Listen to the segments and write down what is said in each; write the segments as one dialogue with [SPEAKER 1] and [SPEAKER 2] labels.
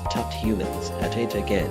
[SPEAKER 1] tut humans at it again.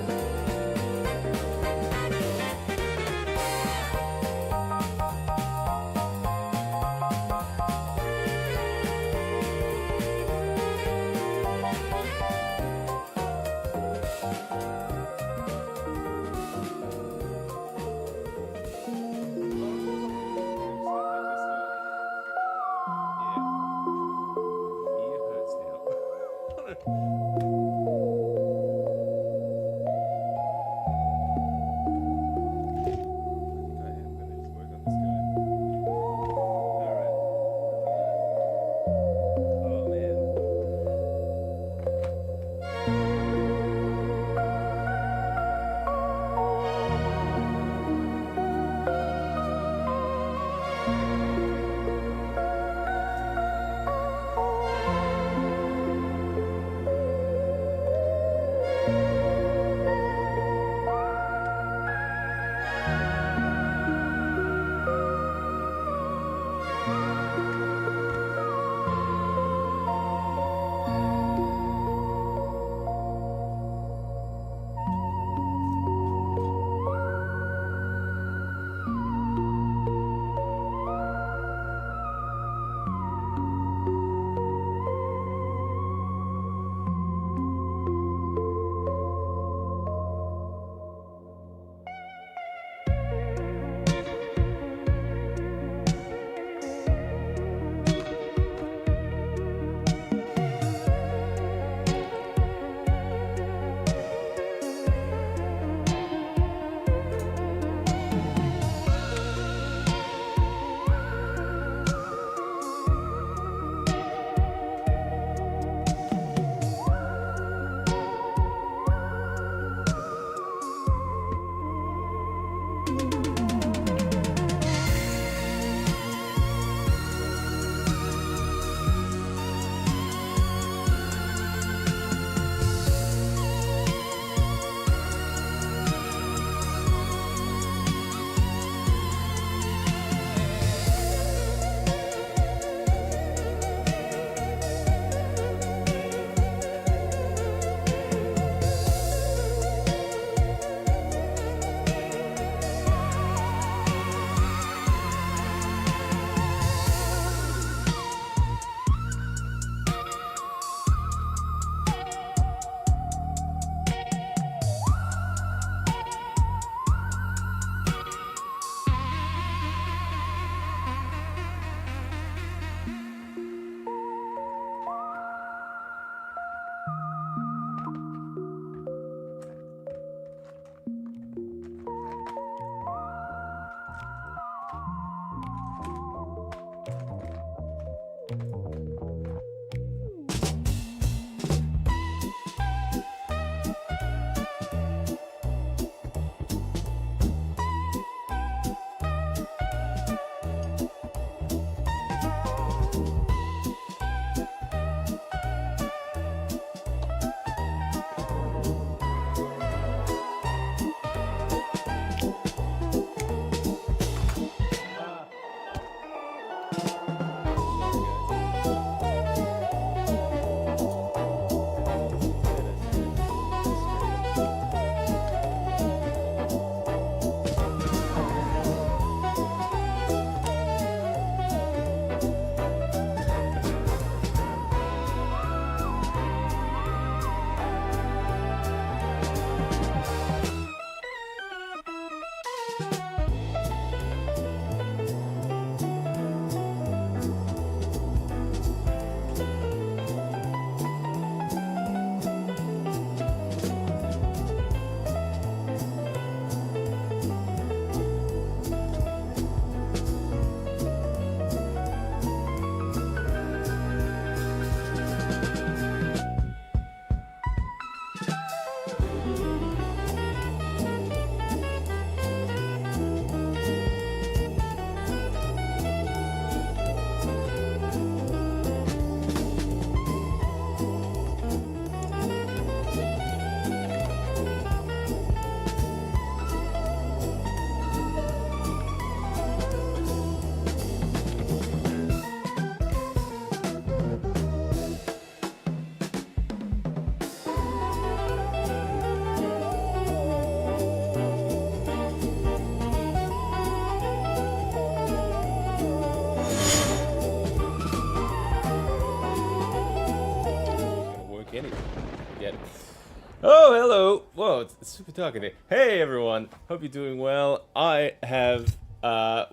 [SPEAKER 2] Oh, hello. Whoa, it's super dark in here. Hey, everyone. Hope you're doing well. I have,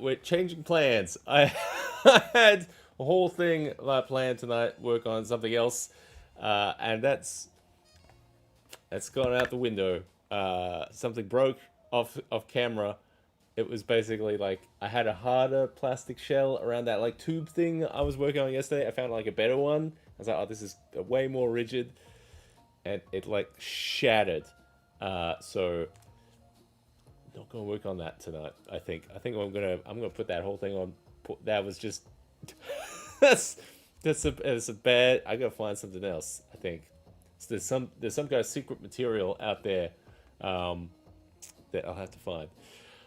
[SPEAKER 2] we're changing plans. I, I had a whole thing planned tonight, work on something else, and that's gone out the window. Something broke off camera. It was basically like I had a harder plastic shell around that like tube thing I was working on yesterday. I found like a better one. I was like, oh, this is way more rigid, and it like shattered. So not gonna work on that tonight. I think I'm gonna put that whole thing on. That was just that's that's a bad. I gotta find something else. I think so there's some kind of secret material out there that I'll have to find.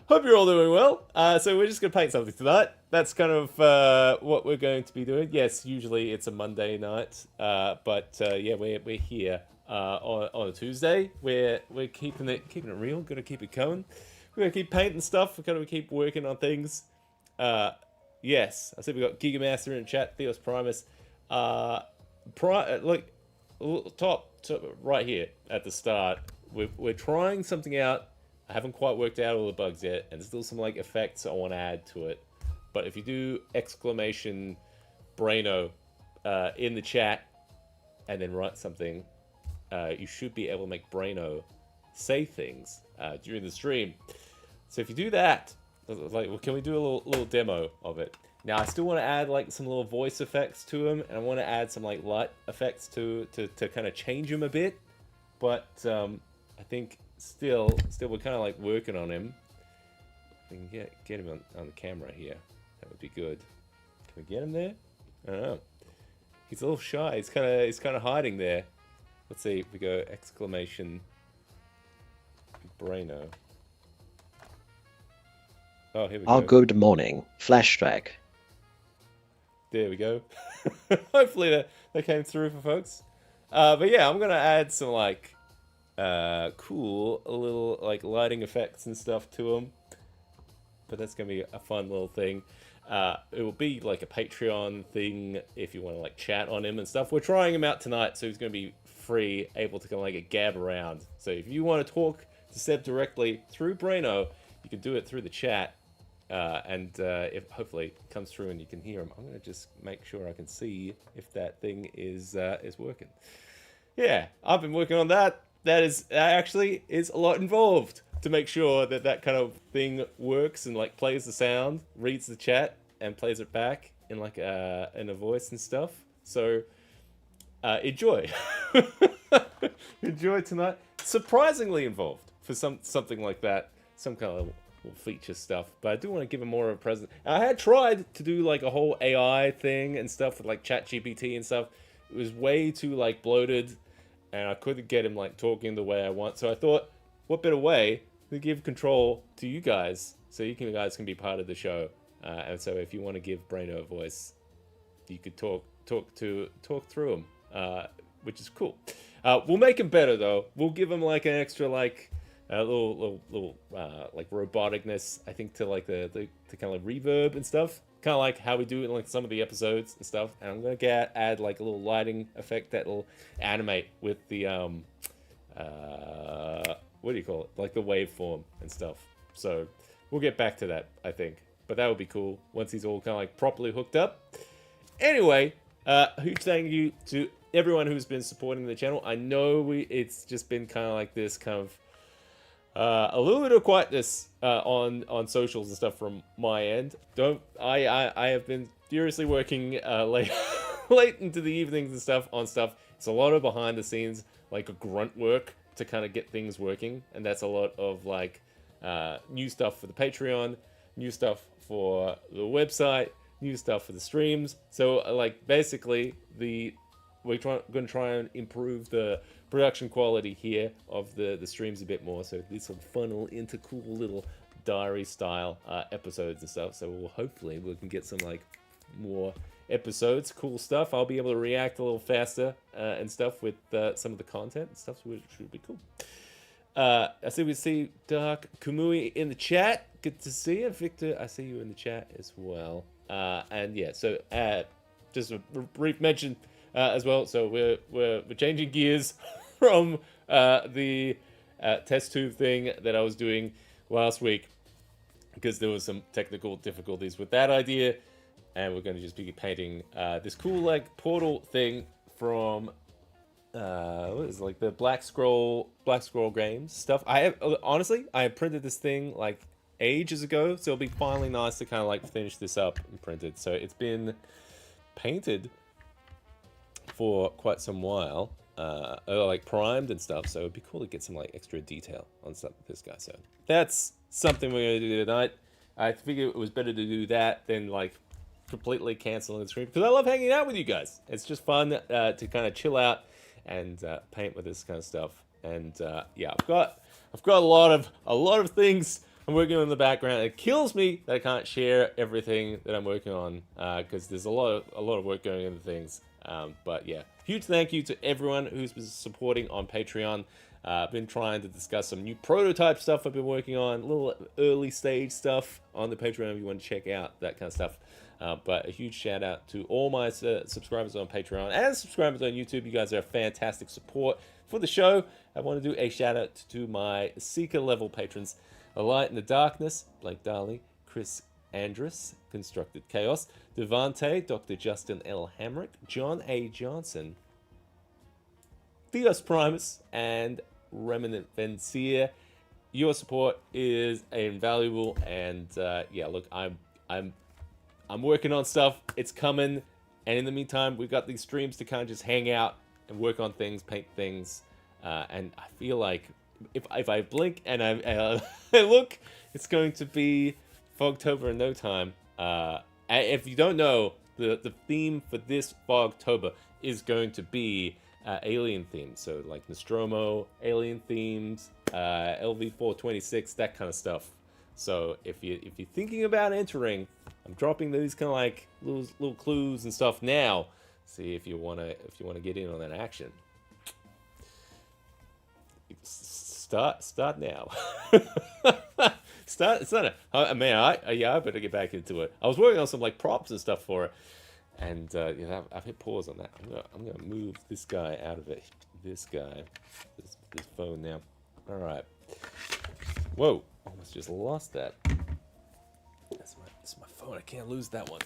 [SPEAKER 2] Hope you're all doing well. So we're just gonna paint something tonight. That's kind of what we're going to be doing. Yes, usually it's a Monday night, but yeah, we're here on a Tuesday. We're keeping it real. Gonna keep it going. We're gonna keep painting stuff. We're gonna keep working on things. Yes, I said we got Gigamaster in the chat. Theos Primus. Look, top right here at the start. We're trying something out. I haven't quite worked out all the bugs yet, and there's still some like effects I want to add to it. But if you do exclamation Braino in the chat and then write something, you should be able to make Braino say things during the stream. So if you do that, like, well, can we do a little demo of it? Now I still want to add like some little voice effects to him, and I want to add some like light effects to kind of change him a bit. But I think still we're kind of like working on him. If we can get him on the camera here, that would be good. Can we get him there? I don't know. He's a little shy. He's kind of hiding there. Let's see if we go exclamation Braino. Oh, here we go.
[SPEAKER 1] Good morning. Flash track.
[SPEAKER 2] There we go. Hopefully that came through for folks. But yeah, I'm gonna add some like cool little like lighting effects and stuff to him. But that's gonna be a fun little thing. It will be like a Patreon thing if you want to like chat on him and stuff. We're trying him out tonight, so he's gonna be free, able to kind of like gab around. So if you want to talk to Seb directly through Braino, you can do it through the chat. And if hopefully it comes through and you can hear him. I'm gonna just make sure I can see if that thing is working. Yeah, I've been working on that. That actually is a lot involved to make sure that kind of thing works and like plays the sound, reads the chat, and plays it back in like in a voice and stuff. So enjoy, enjoy tonight. Surprisingly involved for something like that, some kind of feature stuff, but I do want to give him more of a present. I had tried to do like a whole AI thing and stuff with like ChatGPT and stuff. It was way too like bloated, and I couldn't get him like talking the way I want. So I thought, what better way to give control to you guys, so you guys can be part of the show. And so if you want to give Braino a voice, you could talk through him, which is cool. We'll make him better though. We'll give him like an extra like a little like roboticness, I think, to like the kind of like reverb and stuff, kind of like how we do it in like some of the episodes and stuff. And I'm gonna add like a little lighting effect that'll animate with the what do you call it, like the waveform and stuff. So we'll get back to that, I think, but that would be cool once he's all kind of like properly hooked up. Anyway, huge thank you to everyone who's been supporting the channel. I know it's just been kind of like this kind of a little bit of quietness on socials and stuff from my end. I have been furiously working late into the evenings and stuff on stuff. It's a lot of behind the scenes, like a grunt work to kind of get things working, and that's a lot of like new stuff for the Patreon, new stuff for the website, new stuff for the streams. So like basically we're going to try and improve the production quality here of the streams a bit more, so this will funnel into cool little diary style episodes and stuff. So hopefully we can get some like more episodes, cool stuff. I'll be able to react a little faster and stuff with some of the content and stuff, which should be cool. I see Dark Kumui in the chat. Good to see you, Victor. I see you in the chat as well. And yeah, so just a brief mention as well. So we're changing gears from the test tube thing that I was doing last week because there was some technical difficulties with that idea, and we're going to just be painting this cool like portal thing from what is it, like the Black Scroll games stuff. I have honestly I have printed this thing like ages ago, so it'll be finally nice to kind of like finish this up and print it. So it's been painted for quite some while, like primed and stuff. So it'd be cool to get some like extra detail on stuff with this guy. So that's something we're gonna do tonight. I figured it was better to do that than like completely canceling the stream because I love hanging out with you guys. It's just fun to kind of chill out and paint with this kind of stuff. And yeah, I've got a lot of things I'm working on in the background. It kills me that I can't share everything that I'm working on because there's a lot of work going into things. But yeah, huge thank you to everyone who's been supporting on Patreon. I've been trying to discuss some new prototype stuff I've been working on, little early stage stuff on the Patreon if you want to check out that kind of stuff. But a huge shout out to all my subscribers on Patreon and subscribers on YouTube. You guys are a fantastic support for the show. I want to do a shout out to my Seeker level patrons: A Light in the Darkness, Blake Darley, Chris Andrus, Constructed Chaos, Devante, Dr. Justin L. Hamrick, John A. Johnson, Theos Primus, and Remnant Vencier. Your support is invaluable, and yeah, look, I'm working on stuff. It's coming, and in the meantime, we've got these streams to kind of just hang out and work on things, paint things, and I feel like if I blink and I look, it's going to be Fogtober in no time. If you don't know, the theme for this Fogtober is going to be alien themed, so like Nostromo, alien themes, LV-426, that kind of stuff. So if you're thinking about entering, I'm dropping these kind of like little clues and stuff now. See if you wanna get in on that action. Start now. start. Man, I better get back into it. I was working on some like props and stuff for it, and yeah, I've hit pause on that. I'm gonna move this guy out of it. This phone now. All right. Whoa! Almost just lost that. That's my phone. I can't lose that one.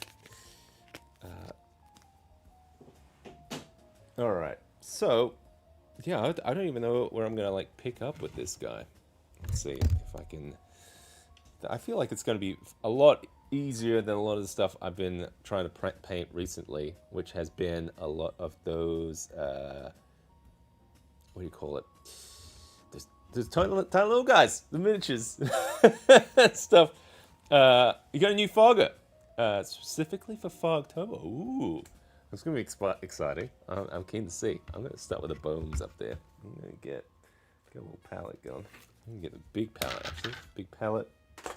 [SPEAKER 2] All right. So, yeah, I don't even know where I'm gonna like pick up with this guy. Let's see if I can. I feel like it's gonna be a lot easier than a lot of the stuff I've been trying to paint recently, which has been a lot of those. What do you call it? There's tiny little guys, the miniatures stuff. You got a new fogger, specifically for Fogtober. Ooh, it's gonna be exciting. I'm keen to see. I'm gonna start with the bones up there. I'm gonna get a little palette going. I'm gonna get a big palette actually. Big palette. I'm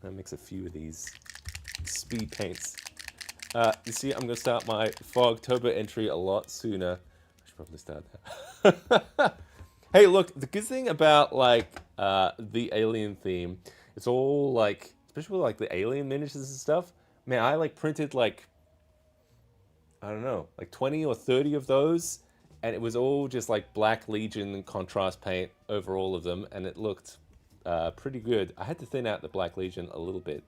[SPEAKER 2] gonna mix a few of these speed paints. You see, I'm gonna start my Fogtober entry a lot sooner. I should probably start now. Hey, look, the good thing about like the alien theme, it's all like, especially with like the alien miniatures and stuff. Man, I like printed like, I don't know, like 20 or 30 of those, and it was all just like Black Legion contrast paint over all of them, and it looked pretty good. I had to thin out the Black Legion a little bit,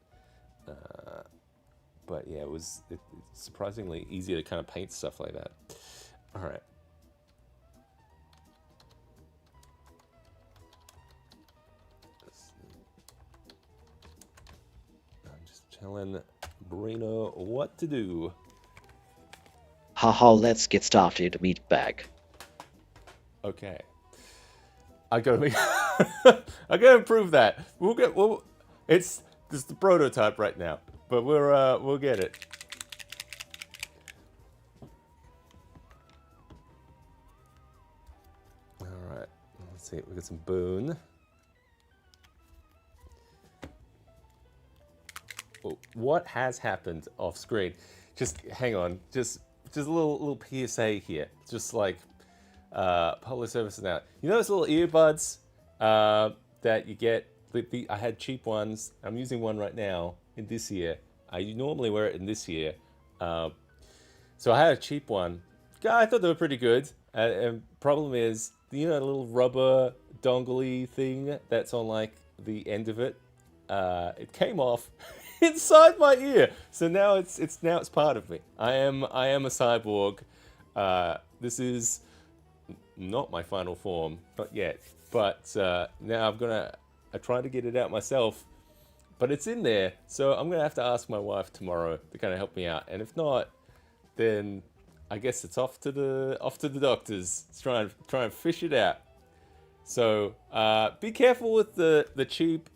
[SPEAKER 2] but yeah, it's surprisingly easy to kind of paint stuff like that. All right. Telling Braino what to do.
[SPEAKER 1] Haha, let's get started. The meat bag.
[SPEAKER 2] Okay. I gotta improve that. It's the prototype right now, but we'll get it. All right. Let's see. We got some bone. What has happened off screen? Just hang on. Just a little PSA here. Just like public service now. You know those little earbuds that you get? I had cheap ones. I'm using one right now in this year. I normally wear it in this year. So I had a cheap one. I thought they were pretty good. Problem is, you know, the little rubber dongle thing that's on like the end of it. It came off inside my ear, so now it's part of me. I am a cyborg. This is not my final form, not yet. But now I try to get it out myself, but it's in there, so I'm gonna have to ask my wife tomorrow to kind of help me out. And if not, then I guess it's off to the doctors. Let's try and fish it out. So be careful with the cheap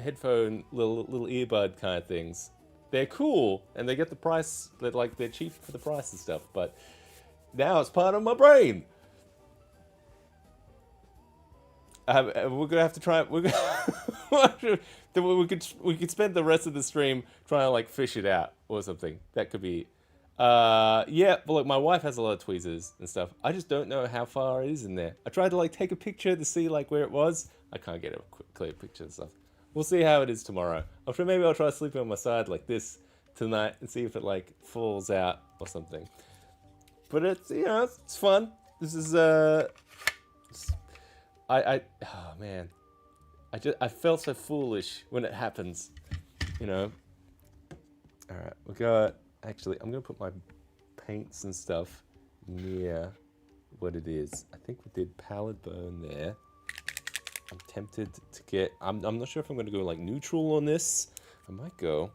[SPEAKER 2] headphone little earbud kind of things. They're cool and they get the price. They're cheap for the price and stuff. But now it's part of my brain. We're gonna have to try. We could spend the rest of the stream trying to like fish it out or something. That could be. Yeah, but look, my wife has a lot of tweezers and stuff. I just don't know how far it is in there. I tried to like take a picture to see like where it was. I can't get a clear picture and stuff. We'll see how it is tomorrow. Maybe I'll try sleeping on my side like this tonight and see if it like falls out or something. But it's it's fun. This is oh man, I felt so foolish when it happens, you know. All right, we got. Actually, I'm gonna put my paints and stuff near what it is. I think we did pallid bone there. I'm tempted to get. I'm not sure if I'm gonna go like neutral on this. I might go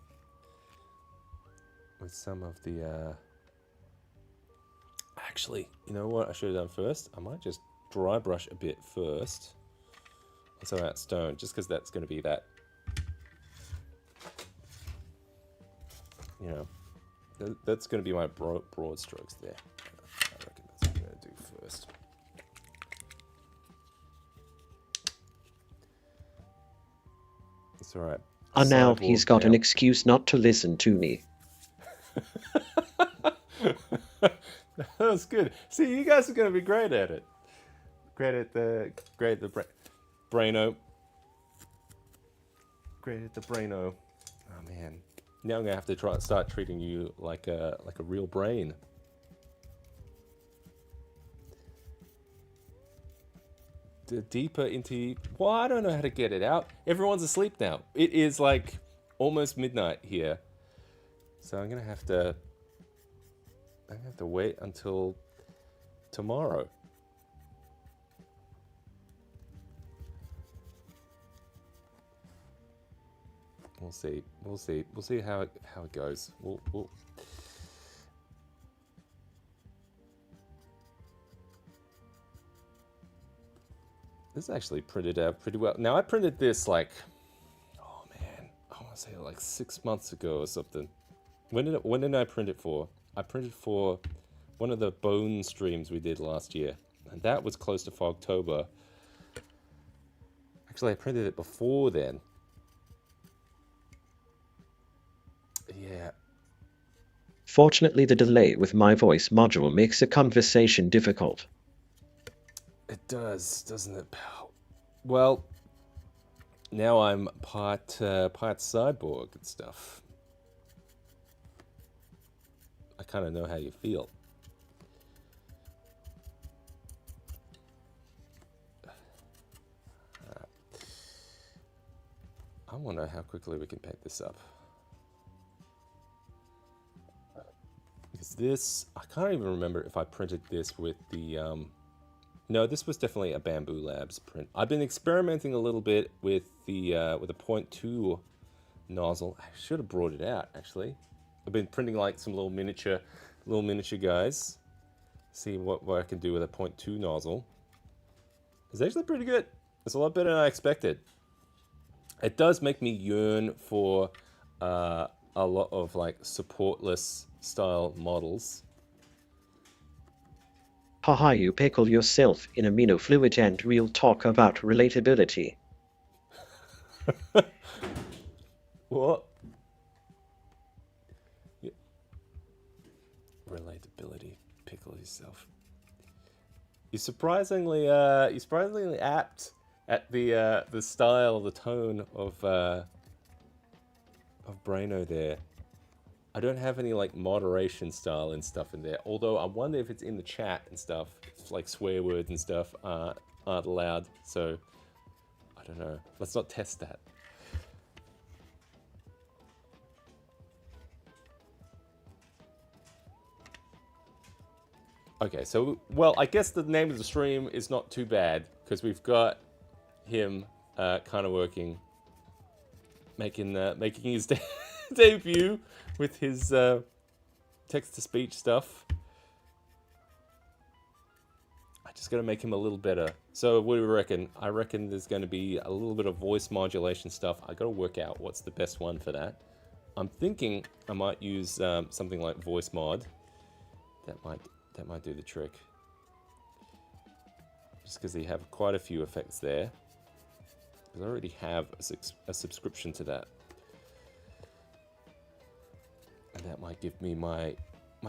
[SPEAKER 2] with some of the. Actually, you know what I should have done first? I might just dry brush a bit first on some of that stone, just because that's gonna be that. You know. That's going to be my broad strokes there. I reckon that's what I'm going to do first. It's alright.
[SPEAKER 1] And now he's got an excuse not to listen to me.
[SPEAKER 2] That was good. See, you guys are going to be great at it. Great at the Braino. Great at the Braino. Oh man. Now I'm gonna have to start treating you like a real brain. Deeper into. Well, I don't know how to get it out. Everyone's asleep now. It is like almost midnight here, so I'm gonna have to wait until tomorrow. We'll see. We'll see. We'll see how it goes. We'll... This actually printed out pretty well. Now I printed this like, oh man, I want to say like 6 months ago or something. When did I print it for? I printed for one of the bone streams we did last year, and that was close to Fogtober. Actually, I printed it before then. Yeah.
[SPEAKER 1] Fortunately, the delay with my voice module makes a conversation difficult.
[SPEAKER 2] It does, doesn't it, pal? Well, now I'm part cyborg and stuff. I kind of know how you feel. I wonder how quickly we can paint this up. Because this, I can't even remember if I printed this with the, no, this was definitely a Bamboo Labs print. I've been experimenting a little bit with the, with a 0.2 nozzle. I should have brought it out, actually. I've been printing like some little miniature guys. See what I can do with a 0.2 nozzle. It's actually pretty good. It's a lot better than I expected. It does make me yearn for a lot of like supportless style models.
[SPEAKER 1] Haha, you pickle yourself in amino fluid and real talk about relatability.
[SPEAKER 2] What? Yeah. Relatability. Pickle yourself. You're surprisingly apt at the style, the tone of Braino there. I don't have any like moderation style and stuff in there. Although I wonder if it's in the chat and stuff, if, like swear words and stuff aren't allowed. So I don't know. Let's not test that. Okay, so well, I guess the name of the stream is not too bad because we've got him kind of working, making his debut with his text-to-speech stuff. I just got to make him a little better. So what do we reckon? I reckon there's going to be a little bit of voice modulation stuff. I got to work out what's the best one for that. I'm thinking I might use something like voice mod. That might do the trick. Just because they have quite a few effects there. Because I already have a subscription to that. And that might give me my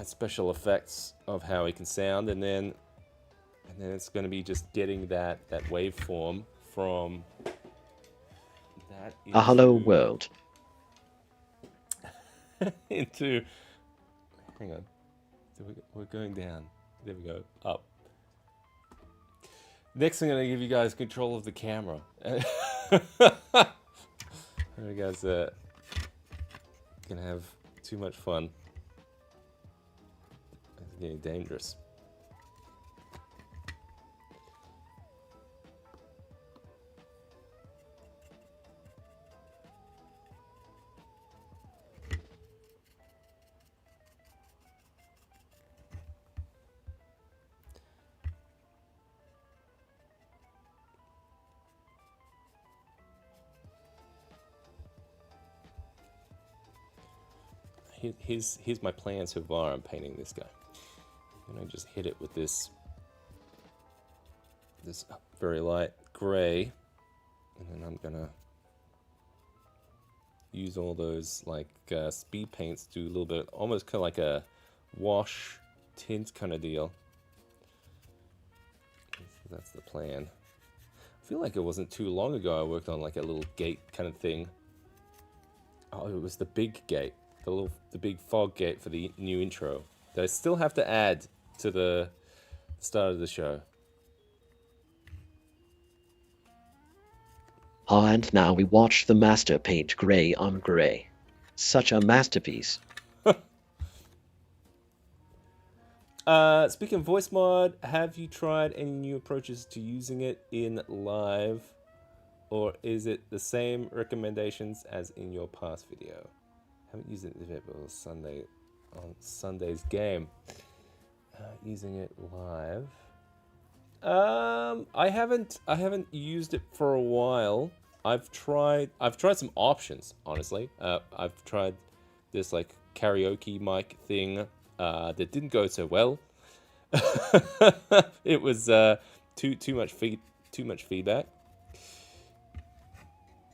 [SPEAKER 2] special effects of how he can sound, and then it's going to be just getting that waveform from that into,
[SPEAKER 1] A hello world.
[SPEAKER 2] into, hang on, so we're going down. There we go, up. Next, I'm going to give you guys control of the camera. You guys are going to have too much fun. It's getting dangerous. Here's my plan so far. I'm painting this guy. I'm gonna just hit it with this very light gray, and then I'm gonna use all those like speed paints to do a little bit, almost kind of like a wash tint kind of deal. So that's the plan. I feel like it wasn't too long ago I worked on like a little gate kind of thing. Oh, it was the big gate. The big fog gate for the new intro that I still have to add to the start of the show.
[SPEAKER 1] And now we watch the master paint grey on grey. Such a masterpiece.
[SPEAKER 2] Speaking of voice mod, have you tried any new approaches to using it in live? Or is it the same recommendations as in your past video? Haven't used it yet, but it was on Sunday's game. Using it live. I haven't used it for a while. I've tried some options, honestly. I've tried this like karaoke mic thing that didn't go so well. It was too much feedback.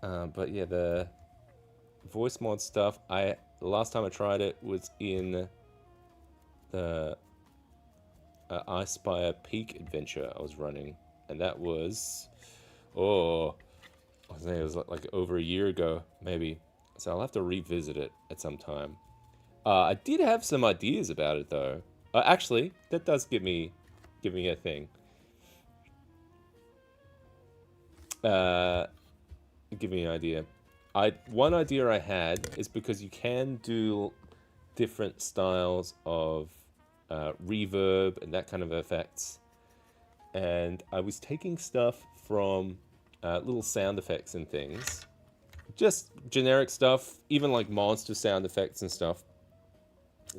[SPEAKER 2] But yeah, the voice mod stuff, the last time I tried it was in the I Spire Peak adventure I was running, and that was I think it was like over a year ago, maybe. So I'll have to revisit it at some time. I did have some ideas about it though. Actually, that does give me a thing. Give me an idea. One idea I had is because you can do different styles of reverb and that kind of effects, and I was taking stuff from little sound effects and things, just generic stuff, even like monster sound effects and stuff,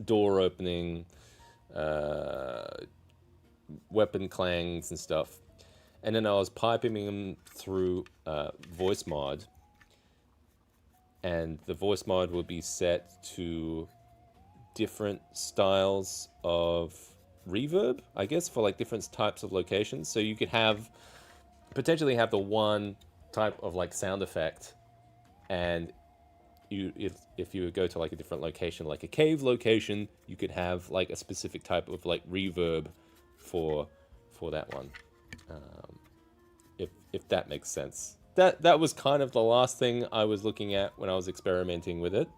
[SPEAKER 2] door opening, weapon clangs and stuff, and then I was piping them through voice mod. And the voice mod would be set to different styles of reverb, I guess, for like different types of locations. So you could potentially have the one type of like sound effect, and if you would go to like a different location, like a cave location, you could have like a specific type of like reverb for that one. If that makes sense. That was kind of the last thing I was looking at when I was experimenting with it.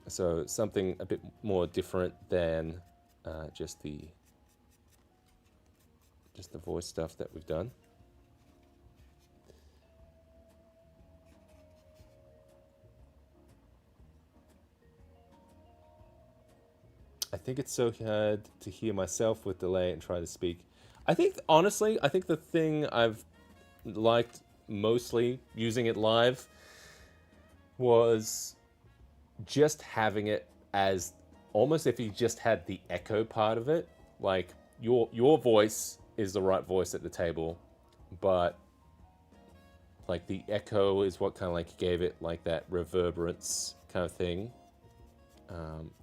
[SPEAKER 2] So something a bit more different than just the voice stuff that we've done. I think it's so hard to hear myself with delay and try to speak. I think, honestly, I think the thing I've liked mostly using it live was just having it as almost if you just had the echo part of it. Like your voice is the right voice at the table, but like the echo is what kind of like gave it like that reverberance kind of thing.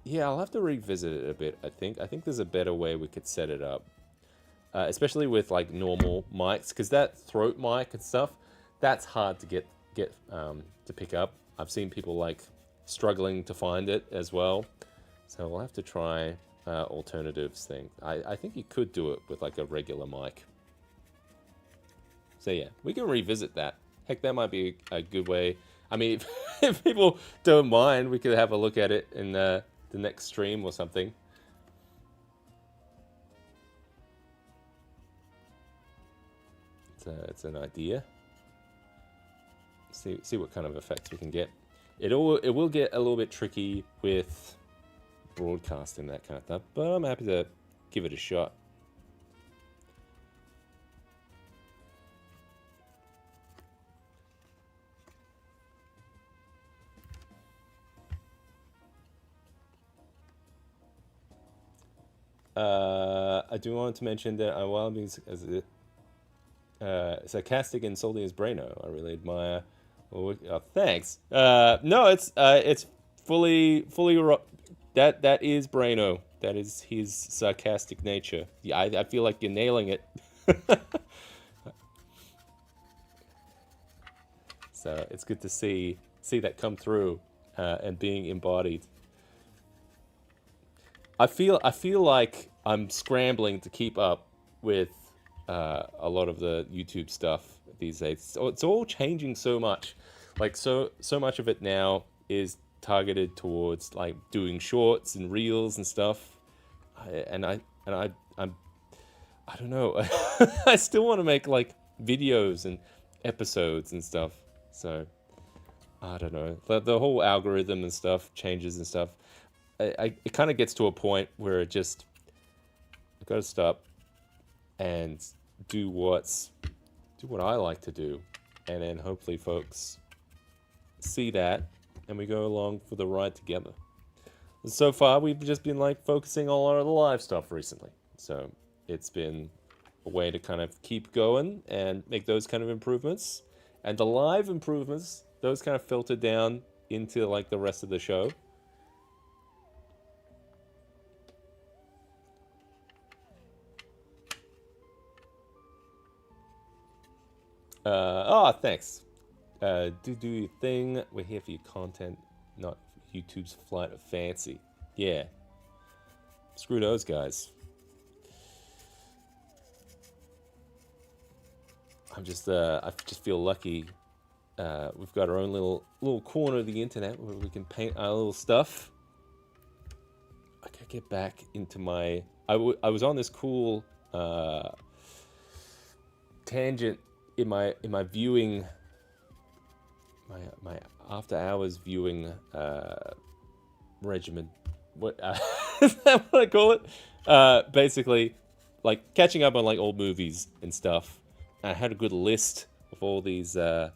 [SPEAKER 2] Yeah, I'll have to revisit it a bit. I think there's a better way we could set it up, especially with like normal mics, because that throat mic and stuff, that's hard to get to pick up. I've seen people like struggling to find it as well, so we'll have to try alternatives thing. I think you could do it with like a regular mic. So yeah, we can revisit that. Heck, that might be a good way. I mean, if people don't mind, we could have a look at it in the next stream or something. It's an idea. See what kind of effects we can get. It will get a little bit tricky with broadcasting that kind of stuff, but I'm happy to give it a shot. I do want to mention that while I'm being sarcastic and salty as Braino, I really admire. Well, thanks. No, it's fully that is Braino. That is his sarcastic nature. Yeah, I feel like you're nailing it. So it's good to see that come through and being embodied. I feel like I'm scrambling to keep up with a lot of the YouTube stuff these days. So it's all changing so much. Like so much of it now is targeted towards like doing shorts and reels and stuff. I'm I don't know. I still want to make like videos and episodes and stuff. So I don't know. The whole algorithm and stuff changes and stuff. It kind of gets to a point where I got to stop and do what I like to do, and then hopefully folks see that and we go along for the ride together. And so far we've just been like focusing on a lot of the live stuff recently, so it's been a way to kind of keep going and make those kind of improvements, and the live improvements, those kind of filter down into like the rest of the show. Thanks. Do your thing. We're here for your content, not YouTube's flight of fancy. Yeah. Screw those guys. I just feel lucky. We've got our own little corner of the internet where we can paint our little stuff. I gotta get back into my. I was on this cool tangent in my viewing, my after hours viewing regimen. What is that what I call it? Basically, like catching up on like old movies and stuff. I had a good list of all these kind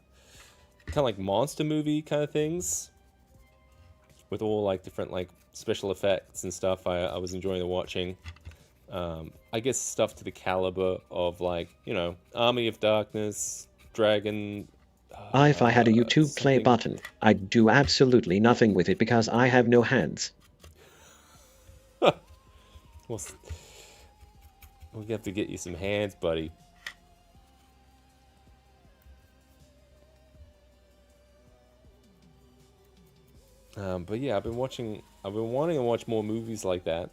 [SPEAKER 2] of like monster movie kind of things with all like different like special effects and stuff. I was enjoying the watching. I guess stuff to the caliber of like, Army of Darkness, Dragon.
[SPEAKER 1] If I had a YouTube play
[SPEAKER 2] something.
[SPEAKER 1] button, I'd do absolutely nothing with it because I have no hands.
[SPEAKER 2] We'll have to get you some hands, buddy. But yeah, I've been wanting to watch more movies like that.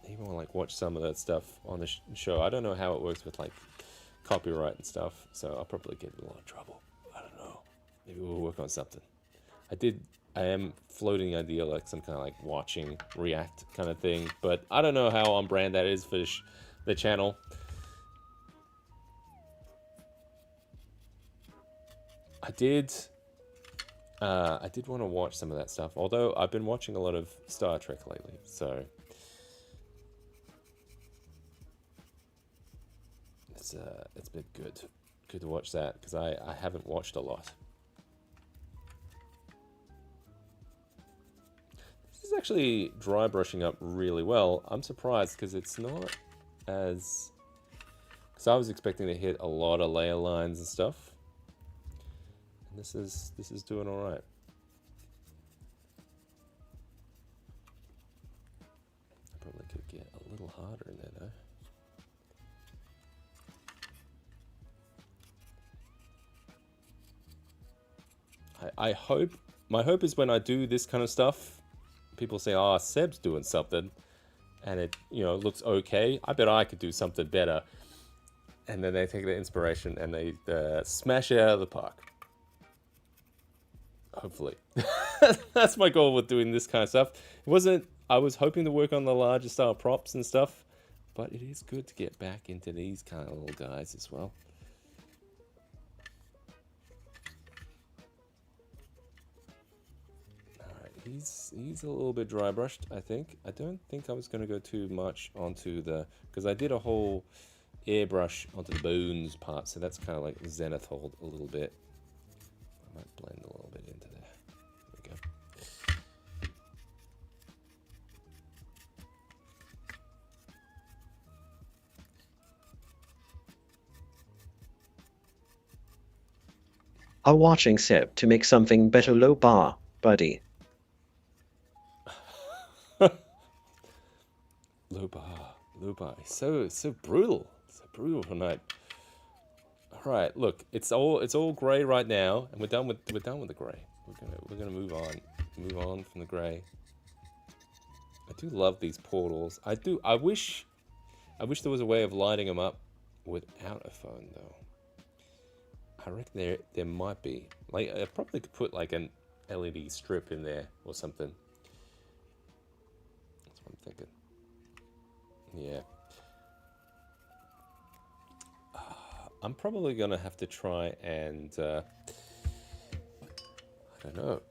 [SPEAKER 2] I even want to like watch some of that stuff on the show. I don't know how it works with like copyright and stuff, so I'll probably get in a lot of trouble. I don't know. Maybe we'll work on something. I am floating the idea like some kind of like watching react kind of thing, but I don't know how on brand that is for the channel. I did want to watch some of that stuff, although I've been watching a lot of Star Trek lately, so it's been good to watch that, because I haven't watched a lot. This is actually dry brushing up really well. I'm surprised, because it's not as... because I was expecting to hit a lot of layer lines and stuff. And this is doing all right. I probably could get a little harder in there though. I hope, my hope is when I do this kind of stuff, people say, oh, Seb's doing something, and it, you know, looks okay. I bet I could do something better. And then they take the inspiration and they smash it out of the park. Hopefully. That's my goal with doing this kind of stuff. It wasn't, I was hoping to work on the larger style props and stuff, but it is good to get back into these kind of little guys as well. He's a little bit dry brushed, I think. I don't think I was going to go too much onto the... because I did a whole airbrush onto the bones part, so that's kind of like zenith hold a little bit. I might blend a little bit into there. There we go.
[SPEAKER 1] I'm watching Seb to make something better low bar, buddy.
[SPEAKER 2] Luba, so brutal, tonight. All right, look, it's all grey right now, and we're done with the grey. We're gonna move on from the grey. I do love these portals. I wish there was a way of lighting them up without a phone though. I reckon there might be. Like, I probably could put like an LED strip in there or something. That's what I'm thinking. Yeah. I'm probably gonna have to try and I don't know,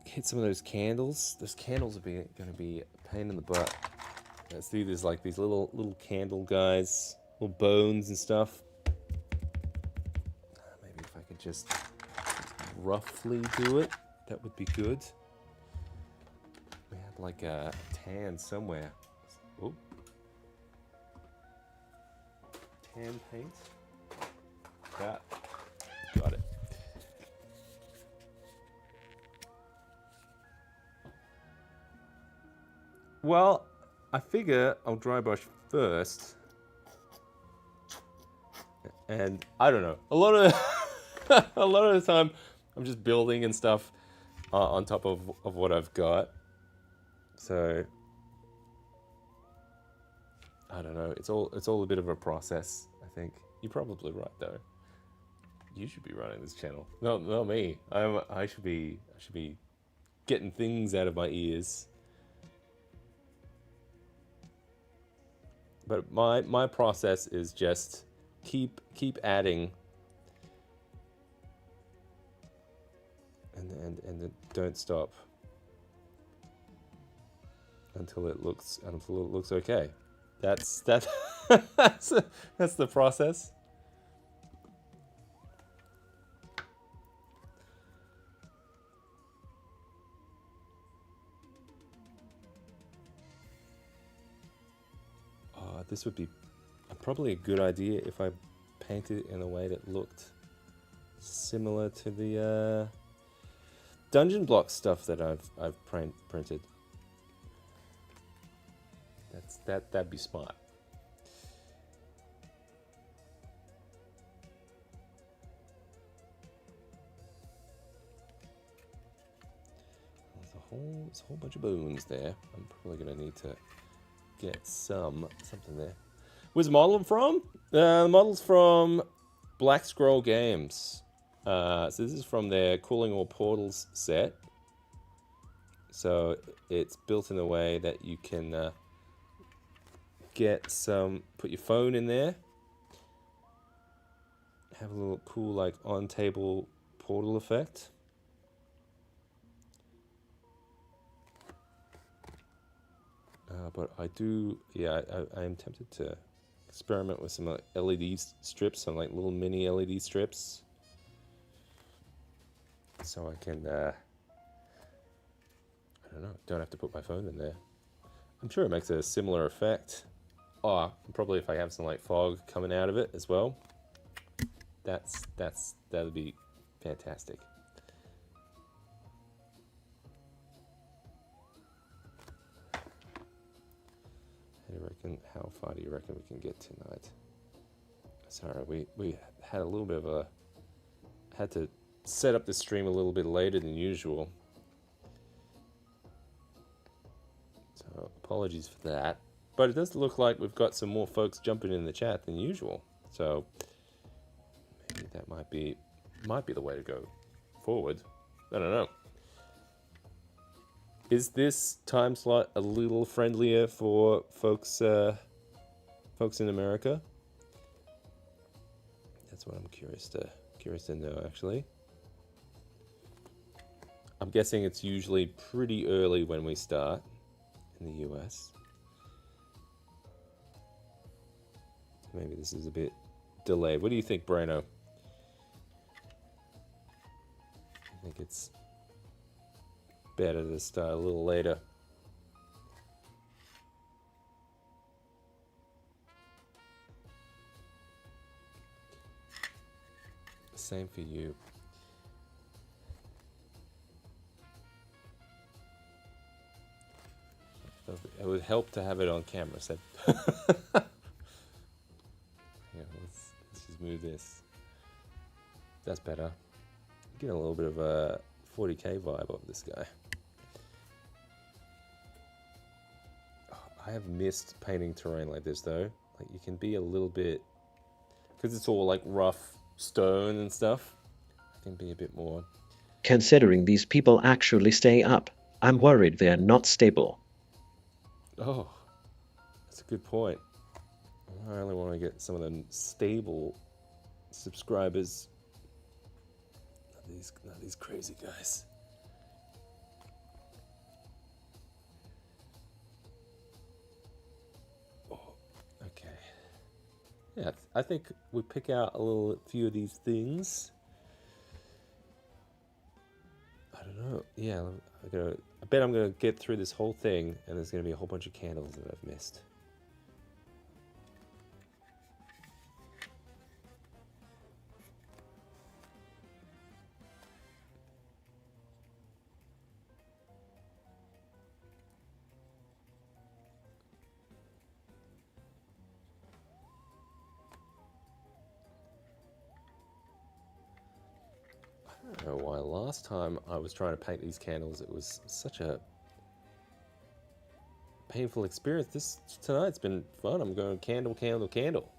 [SPEAKER 2] hit some of those candles. Those candles are gonna be a pain in the butt. Let's do this, like these little candle guys, little bones and stuff. Maybe if I could just roughly do it, that would be good. We have like a tan somewhere. Oh. Tan paint. Yeah, got it. Well, I figure I'll dry brush first. And I don't know. A lot of the time, I'm just building and stuff on top of what I've got. So I don't know. It's all a bit of a process, I think. You're probably right though. You should be running this channel. No, not me. I should be getting things out of my ears. But my process is just keep adding and don't stop until it looks okay. That's the process. This would be probably a good idea if I painted it in a way that looked similar to the dungeon block stuff that I've printed. That'd be smart. There's a whole bunch of bones there. I'm probably gonna need to get something there. Where's the model from? The model's from Black Scroll Games. So this is from their Calling All Portals set. So it's built in a way that you can put your phone in there, have a little cool like on-table portal effect. But I am tempted to experiment with some LED strips, some like little mini LED strips, so I can, I don't know, don't have to put my phone in there. I'm sure it makes a similar effect. Oh, probably if I have some like fog coming out of it as well. That'd be fantastic. How far do you reckon we can get tonight? Sorry, we had a little bit of a, had to set up the stream a little bit later than usual. So apologies for that. But it does look like we've got some more folks jumping in the chat than usual. So maybe that might be the way to go forward. I don't know. Is this time slot a little friendlier for folks in America? That's what I'm curious to know, actually. I'm guessing it's usually pretty early when we start in the US. Maybe this is a bit delayed. What do you think, Braino? I think it's better to start a little later. Same for you. It would help to have it on camera. So yeah, let's just move this. That's better. Getting a little bit of a 40k vibe of this guy. I have missed painting terrain like this though. Like you can be a little bit, because it's all like rough stone and stuff. I can be a bit more.
[SPEAKER 1] Considering these people actually stay up, I'm worried they're not stable.
[SPEAKER 2] Oh, that's a good point. I only want to get some of the stable subscribers. Not these crazy guys. Oh, okay. Yeah, I think we pick out a few of these things. I don't know. Yeah, I bet I'm gonna get through this whole thing, and there's gonna be a whole bunch of candles that I've missed. I don't know why last time I was trying to paint these candles, it was such a painful experience. Tonight's been fun. I'm going candle, candle, candle.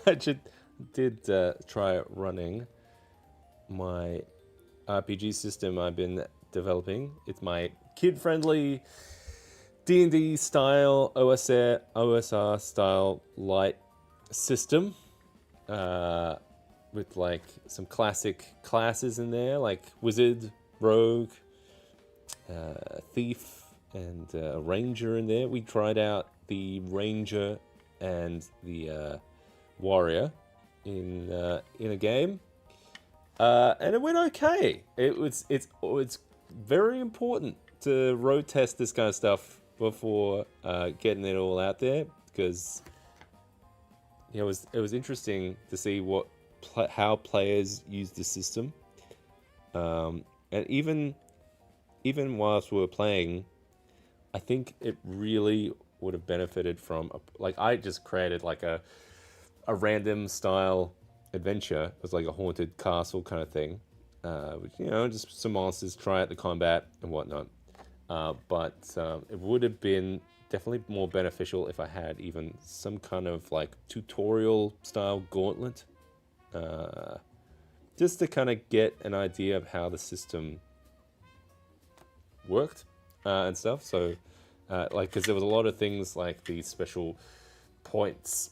[SPEAKER 2] I did try running my RPG system I've been developing. It's my kid-friendly D&D style OSR style light system with like some classic classes in there, like wizard, rogue, thief, and a ranger in there. We tried out the ranger and the warrior in a game, and it went okay. It's very important to road test this kind of stuff before getting it all out there, because it was interesting to see what how players use the system. And even whilst we were playing, I think it really would have benefited from like I just created like a random style adventure. It was like a haunted castle kind of thing, which just some monsters, try out the combat and whatnot. But it would have been definitely more beneficial if I had even some kind of like tutorial style gauntlet, just to kind of get an idea of how the system worked and stuff. So, like, because there was a lot of things like these special points,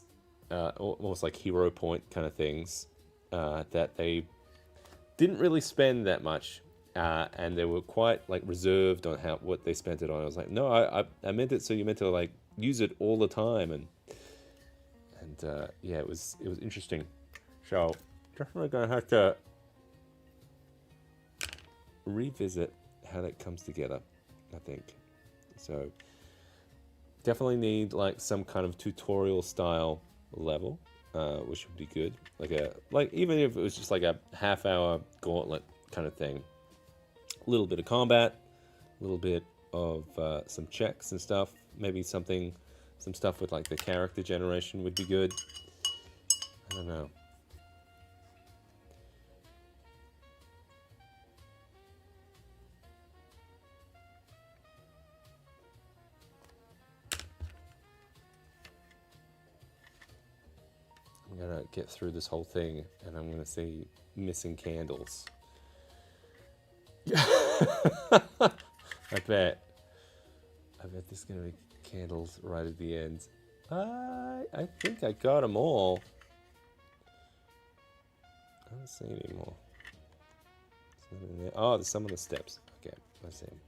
[SPEAKER 2] almost like hero point kind of things, that they didn't really spend that much, and they were quite like reserved on what they spent it on. I was like, no, I meant it so you meant to like use it all the time, and yeah, it was interesting. So definitely gonna have to revisit how that comes together, I think. So definitely need like some kind of tutorial style level, which would be good. Like even if it was just like a half-hour gauntlet kind of thing. A little bit of combat, a little bit of some checks and stuff. Maybe some stuff with like the character generation would be good. I don't know. I'm gonna get through this whole thing and I'm gonna see missing candles. I bet there's gonna be candles right at the end. I think I got them all. I don't see any more. Oh, there's some on the steps. Okay, I see them.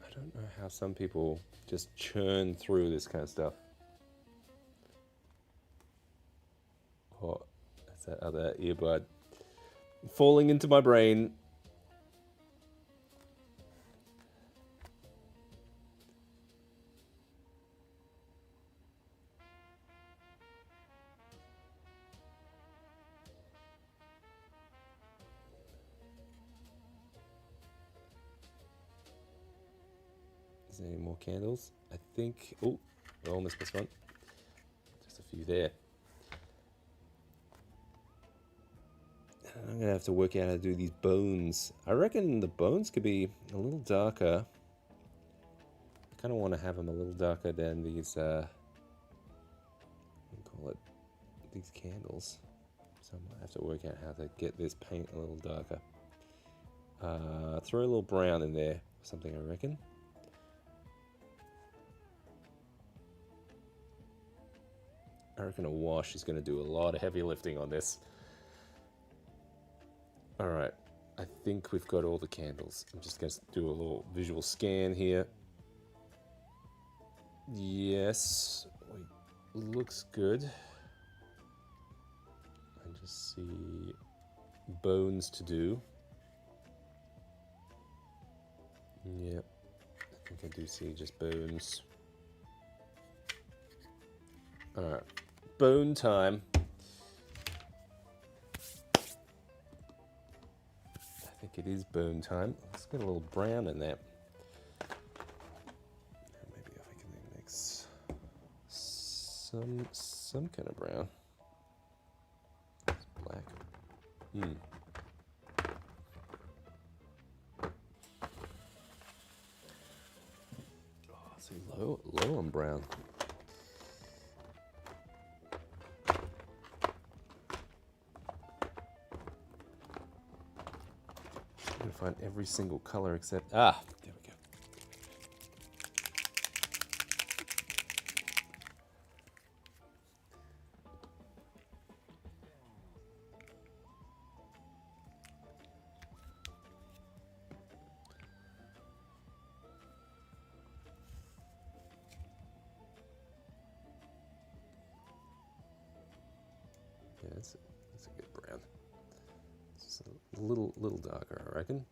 [SPEAKER 2] I don't know how some people just churn through this kind of stuff. Oh, that's that other earbud falling into my brain. Is there any more candles? I think... Oh, I almost missed one. Just a few there. I'm going to have to work out how to do these bones. I reckon the bones could be a little darker. I kind of want to have them a little darker than these, what do you call it? These candles. So I might have to work out how to get this paint a little darker. Throw a little brown in there, something I reckon. I reckon a wash is going to do a lot of heavy lifting on this. Alright, I think we've got all the candles. I'm just going to do a little visual scan here. Yes, looks good. I just see bones to do. Yep, I think I do see just bones. Alright, bone time. I think it is bone time. Let's get a little brown in there. Maybe if I can mix some kind of brown. It's black. Oh, see, low on brown. Find every single color except there we go. that's a good brown. It's just a little darker, I reckon.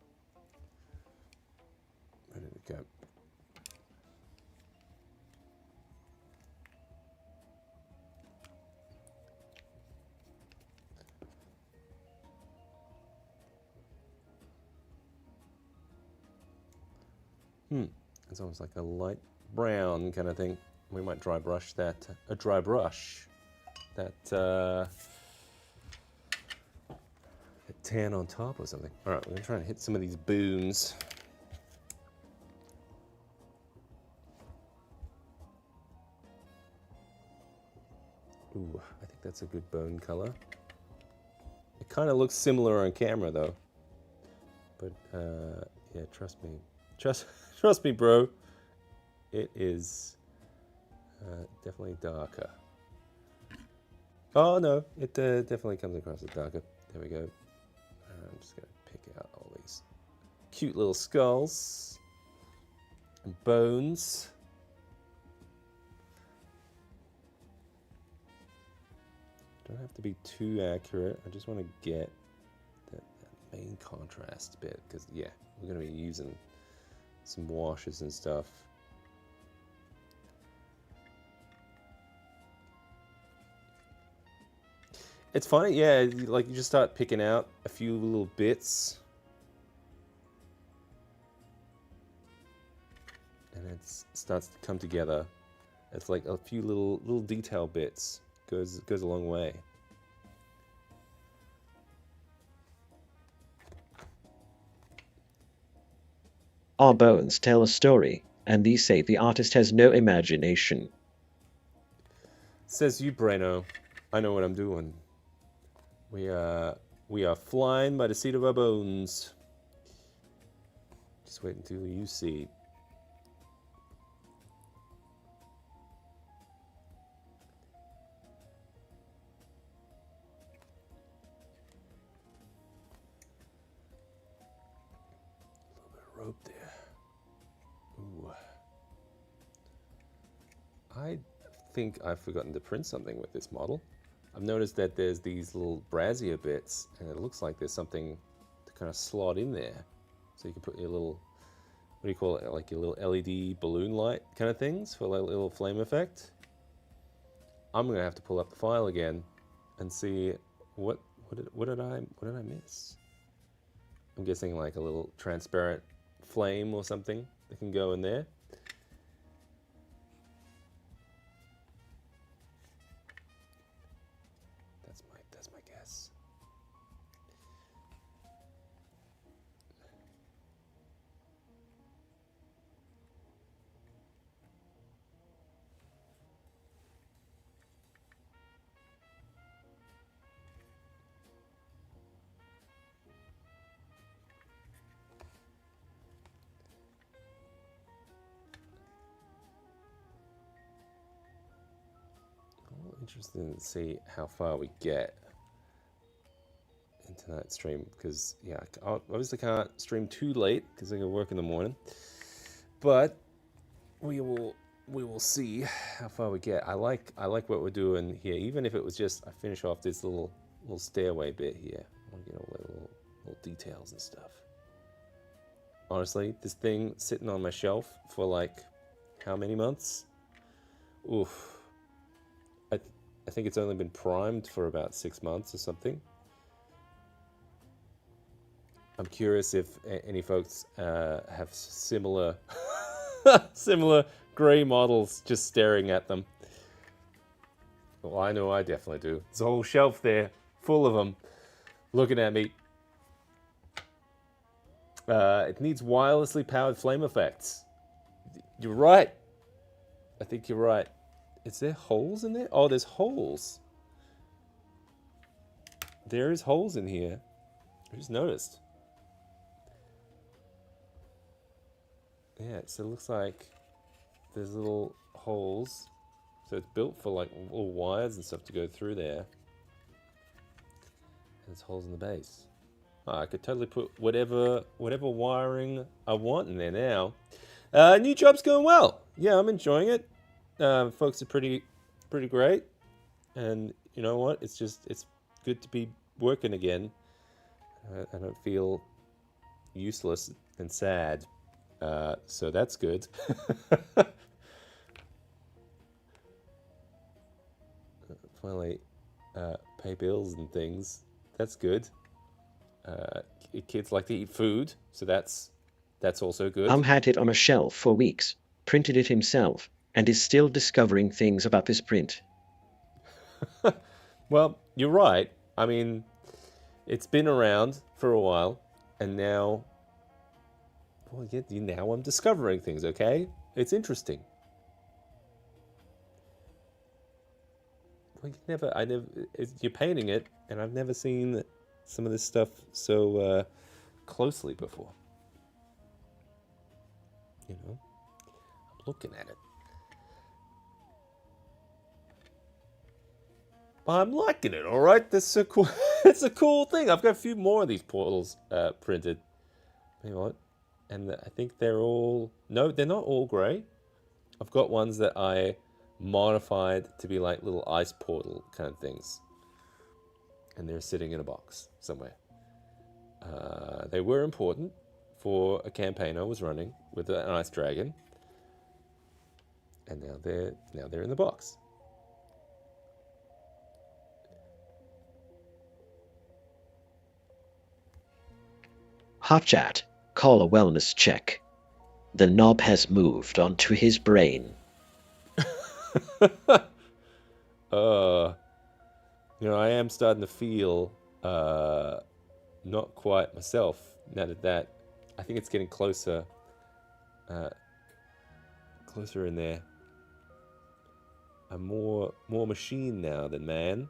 [SPEAKER 2] Where did it go? It's almost like a light brown kind of thing. We might dry brush that. A dry brush that tan on top or something. All right, we're gonna try and hit some of these boons. Ooh, I think that's a good bone color. It kind of looks similar on camera though. But yeah, trust me. Trust me, bro. It is definitely darker. Oh no, it definitely comes across as darker. There we go. I'm just gonna pick out all these cute little skulls and bones. Don't have to be too accurate. I just want to get that main contrast bit because yeah, we're gonna be using some washes and stuff. It's funny, yeah, like you just start picking out a few little bits and it starts to come together. It's like a few little detail bits. Goes a long way.
[SPEAKER 1] Our bones tell a story, and these say the artist has no imagination.
[SPEAKER 2] Says you, Braino. I know what I'm doing. We are flying by the seat of our bones. Just wait until you see. Rope there. Ooh. I think I've forgotten to print something with this model. I've noticed that there's these little brassiere bits, and it looks like there's something to kind of slot in there. So you can put your little, what do you call it, like your little LED balloon light kind of things for like a little flame effect. I'm gonna have to pull up the file again and see what did I miss? I'm guessing like a little transparent flame or something that can go in there. That's my guess. Interesting to see how far we get in tonight's stream because yeah, I obviously can't stream too late because I got work in the morning. But we will see how far we get. I like what we're doing here, even if it was just I finish off this little stairway bit here. I want to get all the little details and stuff. Honestly, this thing sitting on my shelf for like how many months? Oof. I think it's only been primed for about 6 months or something. I'm curious if any folks have similar similar grey models just staring at them. Well, I know I definitely do. There's a whole shelf there full of them looking at me. It needs wirelessly powered flame effects. You're right. I think you're right. Is there holes in there? Oh, there's holes. There is holes in here. I just noticed. Yeah, so it looks like there's little holes. So it's built for like little wires and stuff to go through there. And there's holes in the base. Oh, I could totally put whatever wiring I want in there now. New job's going well. Yeah, I'm enjoying it. Folks are pretty great, and you know what? It's good to be working again. I don't feel useless and sad. So that's good. Finally, pay bills and things. That's good. Kids like to eat food, so that's also good.
[SPEAKER 1] Had it on a shelf for weeks, printed it himself, and is still discovering things about this print.
[SPEAKER 2] Well, you're right. I mean, it's been around for a while, and now, well, yeah, now I'm discovering things. Okay, it's interesting. Well, you're painting it, and I've never seen some of this stuff so closely before. You know, I'm looking at it. I'm liking it. All right, that's so cool. It's a cool thing. I've got a few more of these portals printed. You know what? And I think they're all they're not all grey. I've got ones that I modified to be like little ice portal kind of things, and they're sitting in a box somewhere. They were important for a campaign I was running with an ice dragon, and now they're in the box.
[SPEAKER 1] Hot chat. Call a wellness check. The knob has moved onto his brain.
[SPEAKER 2] I am starting to feel not quite myself now that I think it's getting closer in there. I'm more machine now than man.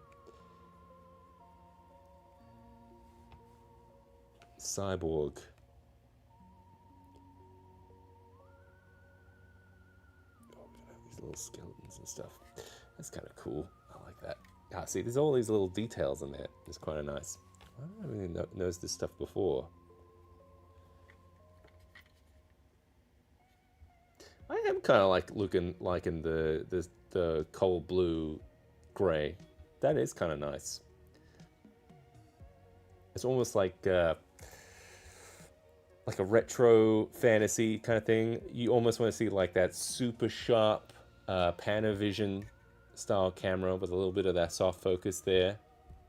[SPEAKER 2] Cyborg. These little skeletons and stuff. That's kind of cool. I like that. See, there's all these little details in there. It's quite nice. I don't really noticed this stuff before. I am kind of like liking the cold blue gray. That is kind of nice. It's almost like a retro fantasy kind of thing. You almost want to see like that super sharp Panavision style camera with a little bit of that soft focus there.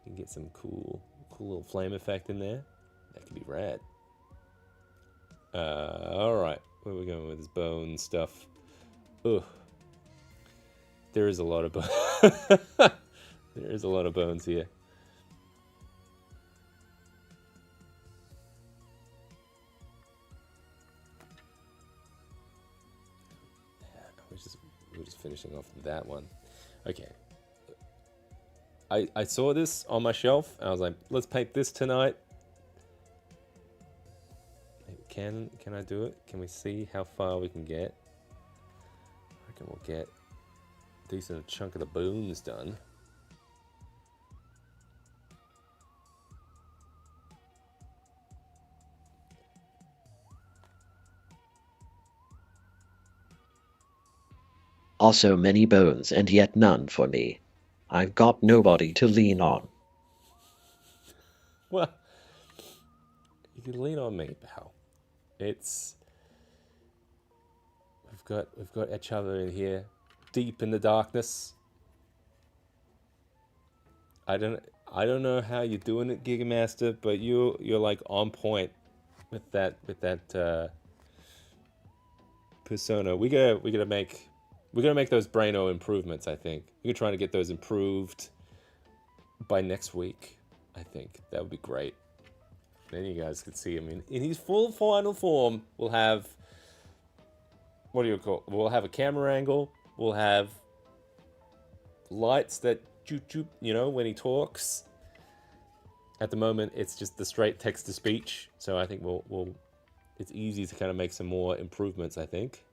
[SPEAKER 2] You can get some cool little flame effect in there. That could be rad. All right, where are we going with this bone stuff? Ugh. There is a lot of there is a lot of bones here. We're just finishing off that one. Okay. I saw this on my shelf, and I was like, let's paint this tonight. Can I do it? Can we see how far we can get? I reckon we'll get a decent chunk of the bones done.
[SPEAKER 1] Also many bones, and yet none for me. I've got nobody to lean on.
[SPEAKER 2] Well, you can lean on me, pal. We've got each other in here, deep in the darkness. I don't know how you're doing it, Giga Master, but you're like on point with that persona. We gotta make those Braino improvements. I think we're trying to get those improved by next week. I think that would be great. Then you guys could see him in his full final form. We'll have, what do you call? We'll have a camera angle. We'll have lights that choop, when he talks. At the moment, it's just the straight text to speech. So I think we'll it's easy to kind of make some more improvements. I think.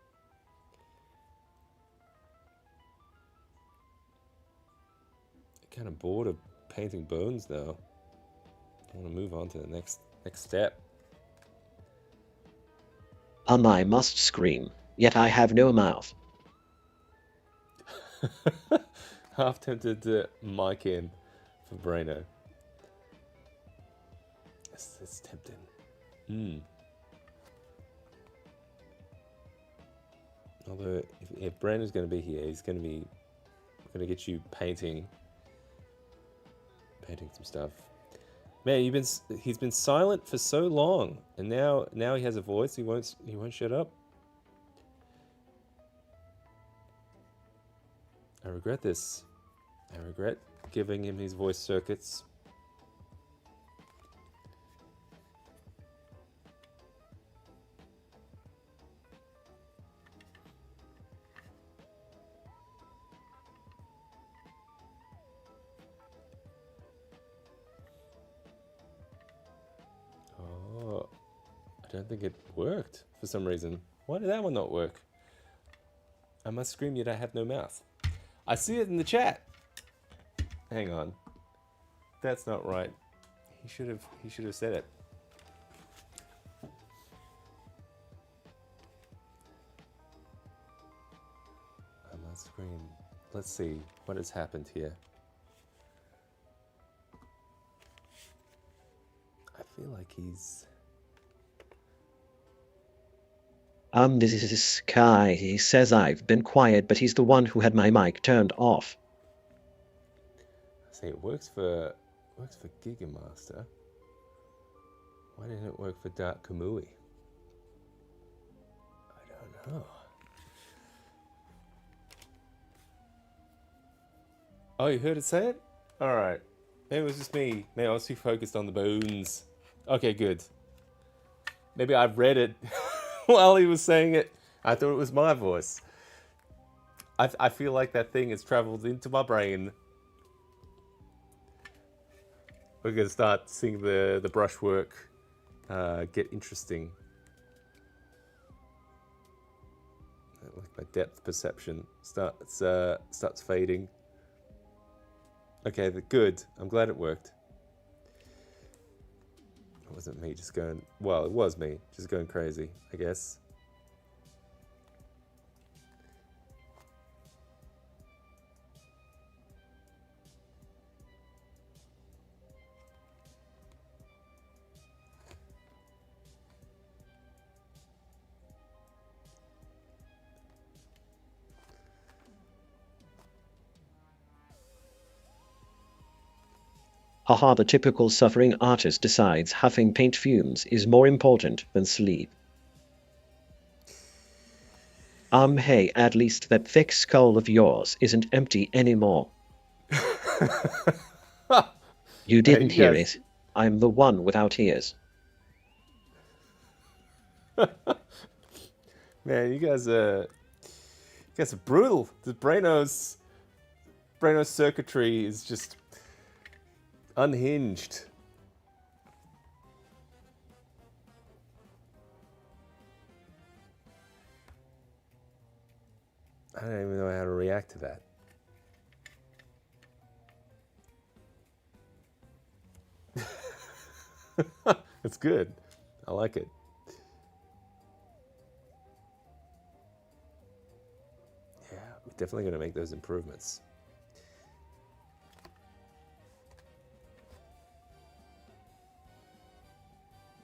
[SPEAKER 2] Kind of bored of painting bones now. I want to move on to the next step.
[SPEAKER 1] I must scream, yet I have no mouth.
[SPEAKER 2] Half tempted to mic in for Braino. It's tempting. Hmm. Although, if Braino's going to be here, he's going to get you painting some stuff. Man, he's been silent for so long, and now he has a voice. He won't shut up. I regret this. I regret giving him his voice circuits. Oh, I don't think it worked for some reason. Why did that one not work? I must scream yet I have no mouth. I see it in the chat. Hang on. That's not right. He should have said it. I must scream. Let's see what has happened here. I feel like he's...
[SPEAKER 1] This is Kai. He says I've been quiet, but he's the one who had my mic turned off.
[SPEAKER 2] See, it works for Giga Master. Why didn't it work for Dark Kamui? I don't know. Oh, you heard it say it? Alright. Maybe it was just me. Maybe I was too focused on the bones. Okay, good. Maybe I read it while he was saying it. I thought it was my voice. I feel like that thing has traveled into my brain. We're going to start seeing the brushwork get interesting. Like my depth perception starts fading. Okay, good. I'm glad it worked. It wasn't me just going... Well, it was me just going crazy, I guess.
[SPEAKER 1] Haha, the typical suffering artist decides huffing paint fumes is more important than sleep. Hey, at least that thick skull of yours isn't empty anymore. You didn't hear it. I'm the one without ears.
[SPEAKER 2] Man, you guys are brutal. The Braino's circuitry is just unhinged. I don't even know how to react to that. It's good. I like it. Yeah, we're definitely going to make those improvements.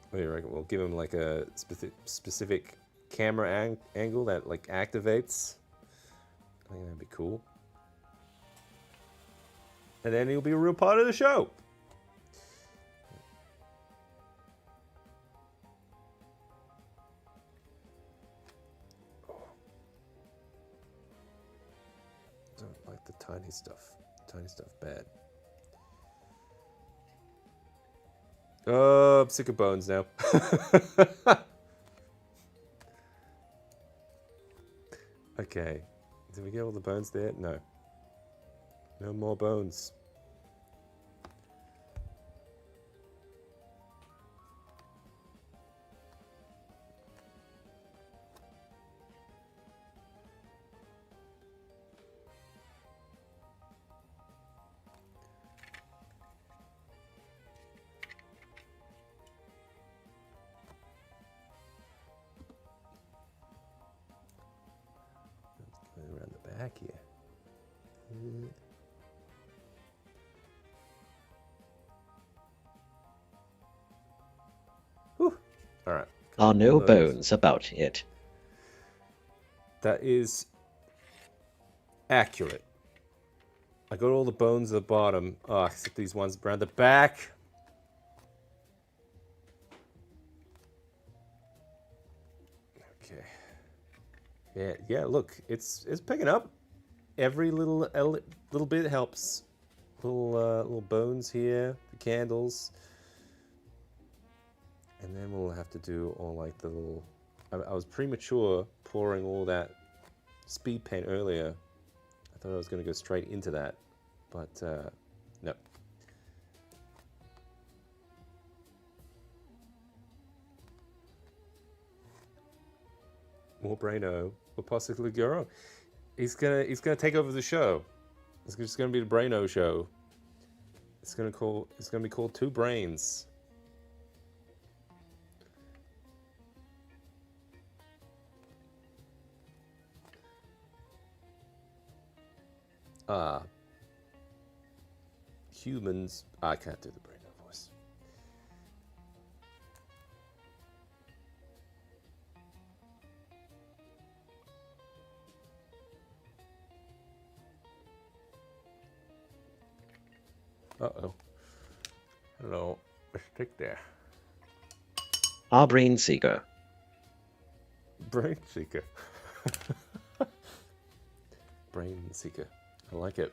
[SPEAKER 2] What do you reckon? We'll give him like a specific camera angle that like activates. I think that'd be cool. And then he'll be a real part of the show. Don't like the tiny stuff. Tiny stuff bad. Oh, I'm sick of bones now. Okay. Did we get all the bones there? No. No more bones. Around the back here. All right.
[SPEAKER 1] Are
[SPEAKER 2] Couple
[SPEAKER 1] no
[SPEAKER 2] of those.
[SPEAKER 1] bones about it.
[SPEAKER 2] That is accurate. I got all the bones at the bottom. Oh, except these ones around the back. Okay. Yeah, yeah. Look, it's picking up. Every little bit helps. Little bones here, the candles, and then we'll have to do all like the little. I was premature pouring all that speed paint earlier. I thought I was going to go straight into that, but no. More Braino will possibly go wrong. He's gonna take over the show. It's just gonna be the Braino show. It's gonna be called Two Brains. Ah, humans. I can't do the Braino voice. Uh-oh. Hello. A stick there.
[SPEAKER 1] Our brain seeker.
[SPEAKER 2] Brain Seeker. Brain Seeker. I like it.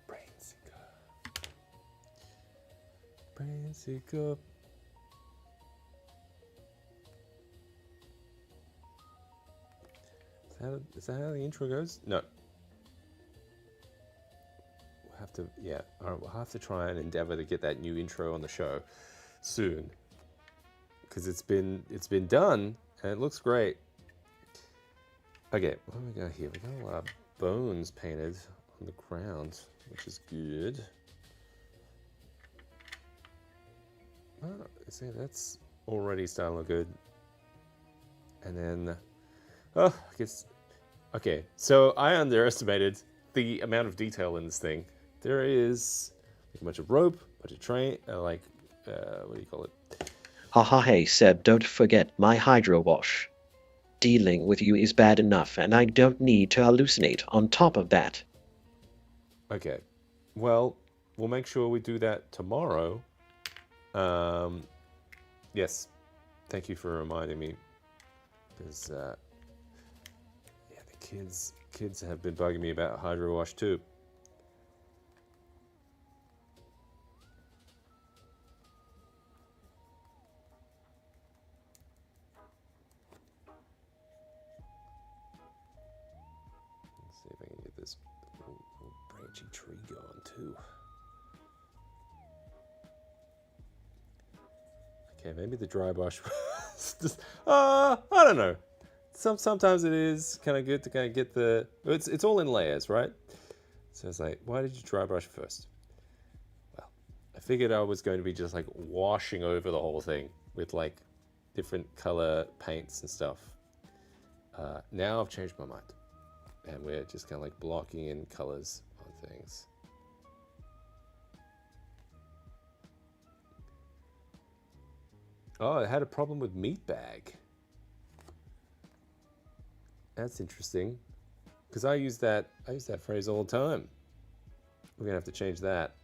[SPEAKER 2] Brain Seeker. Brain Seeker. Is that how the intro goes? No. We'll have to, yeah. All right, we'll have to try and endeavor to get that new intro on the show soon, because it's been done and it looks great. Okay, what do we got here? We got a lot of bones painted on the ground, which is good. Oh, see, that's already starting to look good. And then, oh, I guess. Okay, so I underestimated the amount of detail in this thing. There is like a bunch of rope, a bunch of train, what do you call it?
[SPEAKER 1] Haha, hey, Seb, don't forget my hydro wash. Dealing with you is bad enough, and I don't need to hallucinate on top of that.
[SPEAKER 2] Okay, well, we'll make sure we do that tomorrow. Yes, thank you for reminding me, because yeah, the kids have been bugging me about hydro wash too. Let's see if I can get this little branchy tree going too. Okay, maybe the dry brush was just, I don't know. Sometimes it is kind of good to kind of get the, it's all in layers, right? So it's like, why did you dry brush first? Well, I figured I was going to be just like washing over the whole thing with like different color paints and stuff. Now I've changed my mind, and we're just kind of like blocking in colors on things. Oh, it had a problem with meat bag. That's interesting, because I use that phrase all the time. We're gonna have to change that.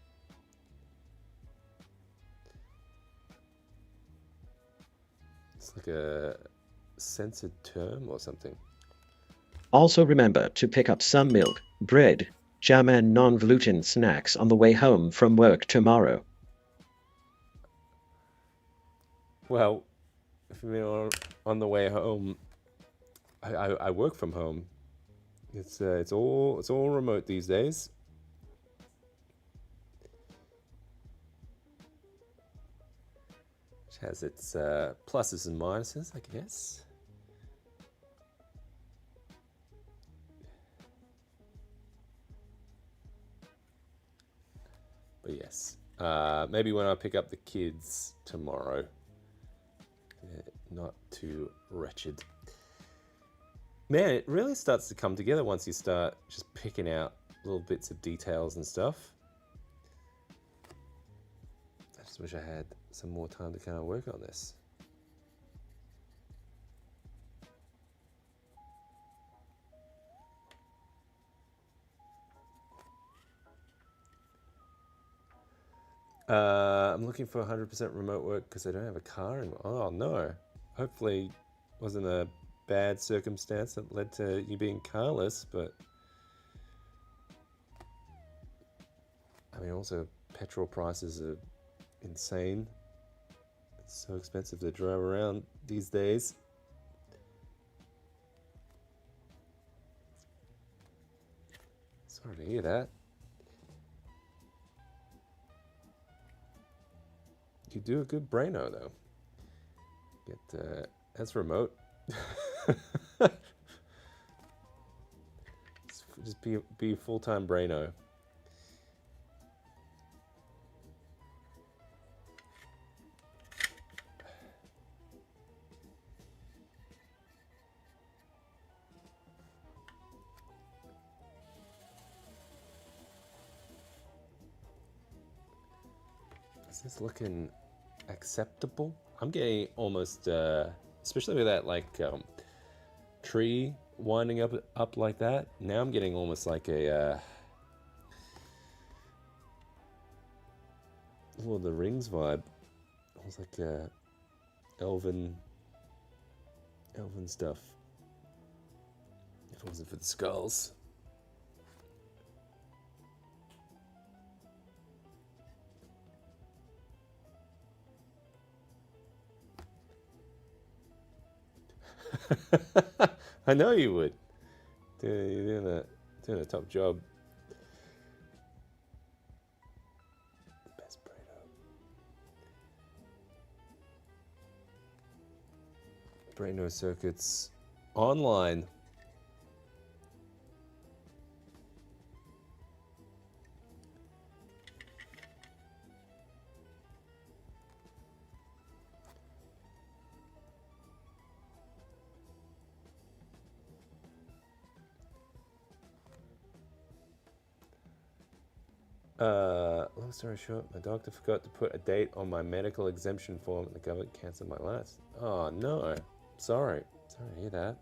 [SPEAKER 2] It's like a censored term or something.
[SPEAKER 1] Also remember to pick up some milk, bread, jam and non-gluten snacks on the way home from work tomorrow.
[SPEAKER 2] Well, if you're on the way home, I work from home. It's all remote these days. Which has its pluses and minuses, I guess. But yes, maybe when I pick up the kids tomorrow, they're not too wretched. Man, it really starts to come together once you start just picking out little bits of details and stuff. Just wish I had some more time to kind of work on this. I'm looking for 100% remote work because I don't have a car. Oh no! Hopefully, it wasn't a bad circumstance that led to you being carless. But I mean, also petrol prices are insane. It's so expensive to drive around these days. Sorry to hear that. You do a good Braino though. That's remote. Just be full-time Braino. Is this looking acceptable? I'm getting almost, especially with that like tree winding up like that. Now I'm getting almost like a Lord of the Rings vibe. Almost like elven stuff. If it wasn't for the skulls. I know you would. You're doing a top job. Best Braino circuits online. Long story short, my doctor forgot to put a date on my medical exemption form and the government cancelled my last. Oh no. Sorry to hear that.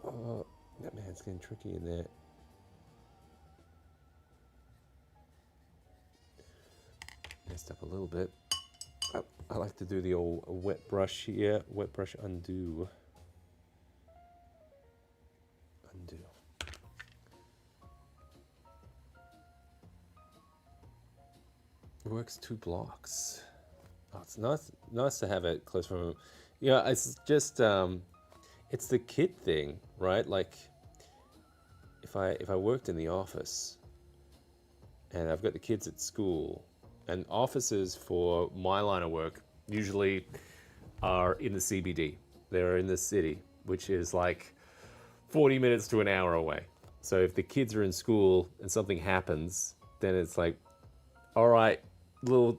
[SPEAKER 2] Oh, that man's getting tricky in there. Messed up a little bit. I like to do the old wet brush here. Wet brush undo. Undo. It works 2 blocks. Oh, it's nice to have it close from. Yeah, it's just it's the kid thing, right? Like if I worked in the office and I've got the kids at school, and offices for my line of work usually are in the CBD. They're in the city, which is like 40 minutes to an hour away. So if the kids are in school and something happens, then it's like, all right, little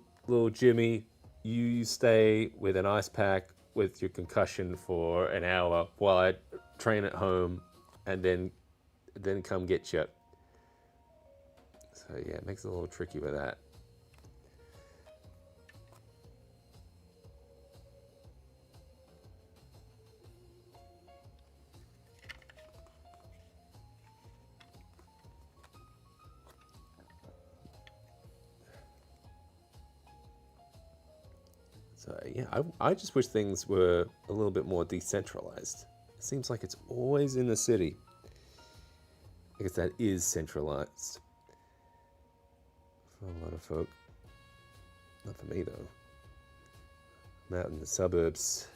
[SPEAKER 2] Jimmy, you stay with an ice pack with your concussion for an hour while I train at home, and then come get you. So yeah, it makes it a little tricky with that. So yeah, I just wish things were a little bit more decentralized. It seems like it's always in the city. I guess that is centralized for a lot of folk. Not for me though. I'm out in the suburbs,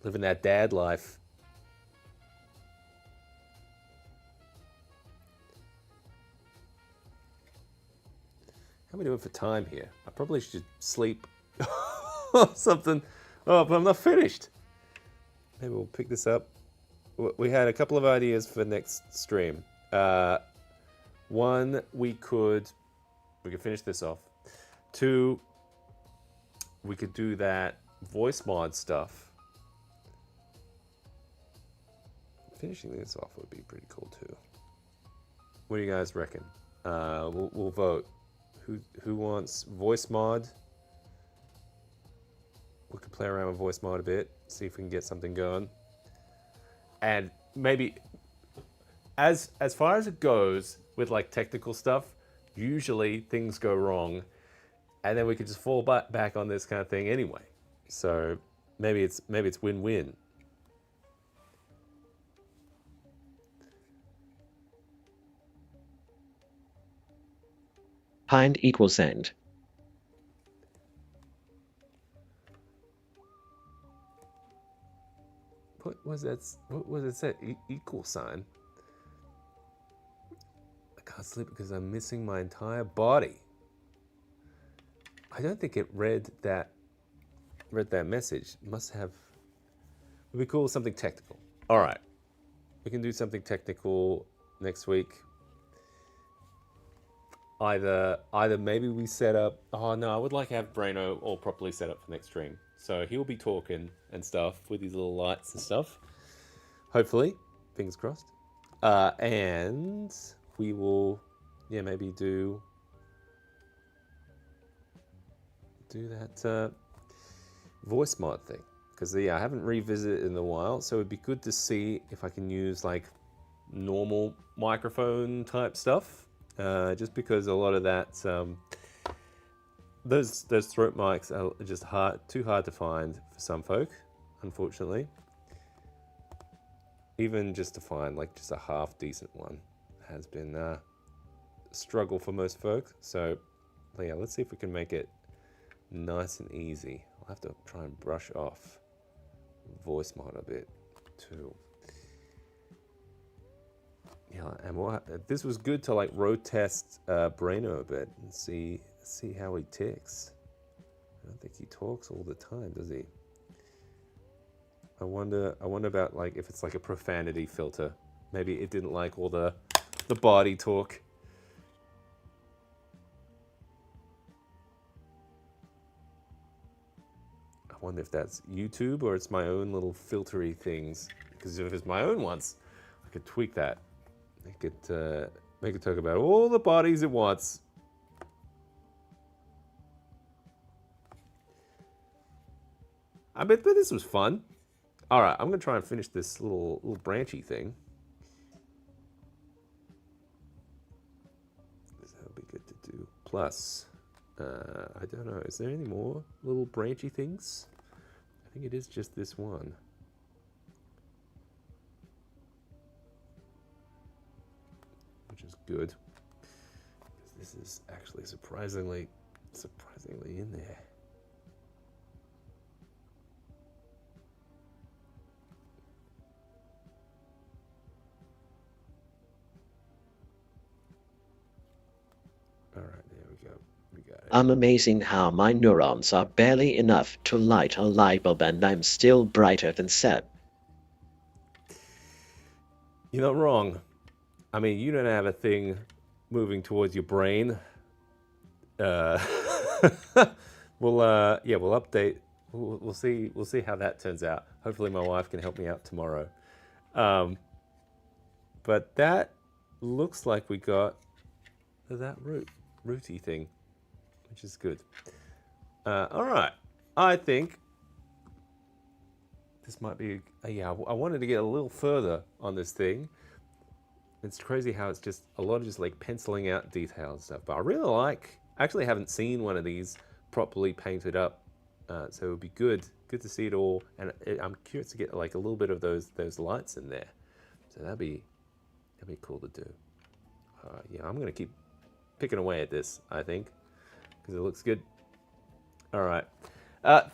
[SPEAKER 2] living that dad life. How are we doing for time here? I probably should sleep or something. Oh, but I'm not finished. Maybe we'll pick this up. We had a couple of ideas for next stream. One, we could finish this off. 2, we could do that voice mod stuff Finishing this off would be pretty cool too. What do you guys reckon? We'll vote. Who wants voice mod? We could play around with voice mod a bit, see if we can get something going. And maybe, as far as it goes with like technical stuff, usually things go wrong, and then we could just fall back on this kind of thing anyway. So maybe it's win-win.
[SPEAKER 1] Find equal send.
[SPEAKER 2] What was that? What was it said? Equal sign. I can't sleep because I'm missing my entire body. I don't think it read that message. It must have. Would be cool with something technical. All right, we can do something technical next week. Either maybe we set up. Oh no, I would like to have Braino all properly set up for next stream. So he'll be talking and stuff with his little lights and stuff. Hopefully, fingers crossed. And we will, maybe do that voice mod thing. Because I haven't revisited it in a while, so it'd be good to see if I can use like normal microphone type stuff. Just because a lot of that, those throat mics are just too hard to find for some folk, unfortunately. Even just to find like just a half decent one has been a struggle for most folk. So let's see if we can make it nice and easy. I'll have to try and brush off voice mod a bit too. Yeah, and this was good to like road test Braino a bit and see how he ticks. I don't think he talks all the time, does he? I wonder about like if it's like a profanity filter. Maybe it didn't like all the body talk. I wonder if that's YouTube or it's my own little filtery things. Because if it's my own ones, I could tweak that. Make it talk about all the bodies it wants. I bet this was fun. All right, I'm gonna try and finish this little branchy thing. That'll be good to do. Plus, I don't know. Is there any more little branchy things? I think it is just this one. Which is good. This is actually surprisingly in there. All right, there we go. We got it.
[SPEAKER 1] I'm amazing how my neurons are barely enough to light a light bulb and I'm still brighter than Seb.
[SPEAKER 2] You're not wrong. I mean, you don't have a thing moving towards your brain. We'll update. We'll see how that turns out. Hopefully, my wife can help me out tomorrow. But that looks like we got that rooty thing, which is good. All right, I think this might be. I wanted to get a little further on this thing. It's crazy how it's just a lot of just like penciling out details and stuff. But I really like. I actually haven't seen one of these properly painted up, so it would be good to see it all. And I'm curious to get like a little bit of those lights in there. So that'd be cool to do. I'm gonna keep picking away at this, I think, because it looks good. All right.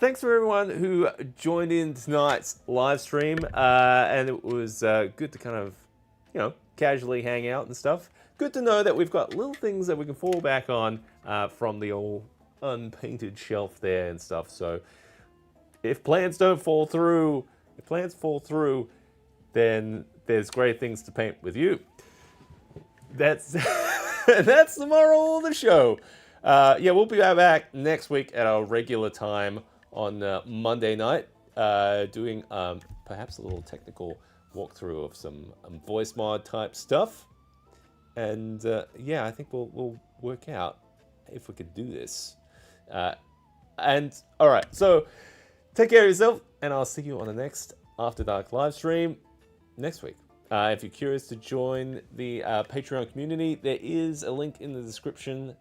[SPEAKER 2] Thanks for everyone who joined in tonight's live stream, and it was good to kind of, casually hang out and stuff. Good to know that we've got little things that we can fall back on from the old unpainted shelf there and stuff. So if plans fall through, then there's great things to paint with you. That's that's the moral of the show. We'll be back next week at our regular time on Monday night, doing perhaps a little technical walkthrough of some voice mod type stuff. And yeah, I think we'll work out if we could do this. And all right, so take care of yourself, and I'll see you on the next After Dark live stream next week. If you're curious to join the Patreon community, there is a link in the description.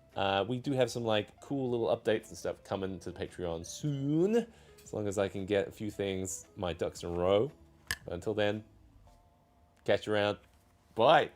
[SPEAKER 2] We do have some like cool little updates and stuff coming to Patreon soon, as long as I can get a few things, my ducks in a row. But until then, catch you around. Bye.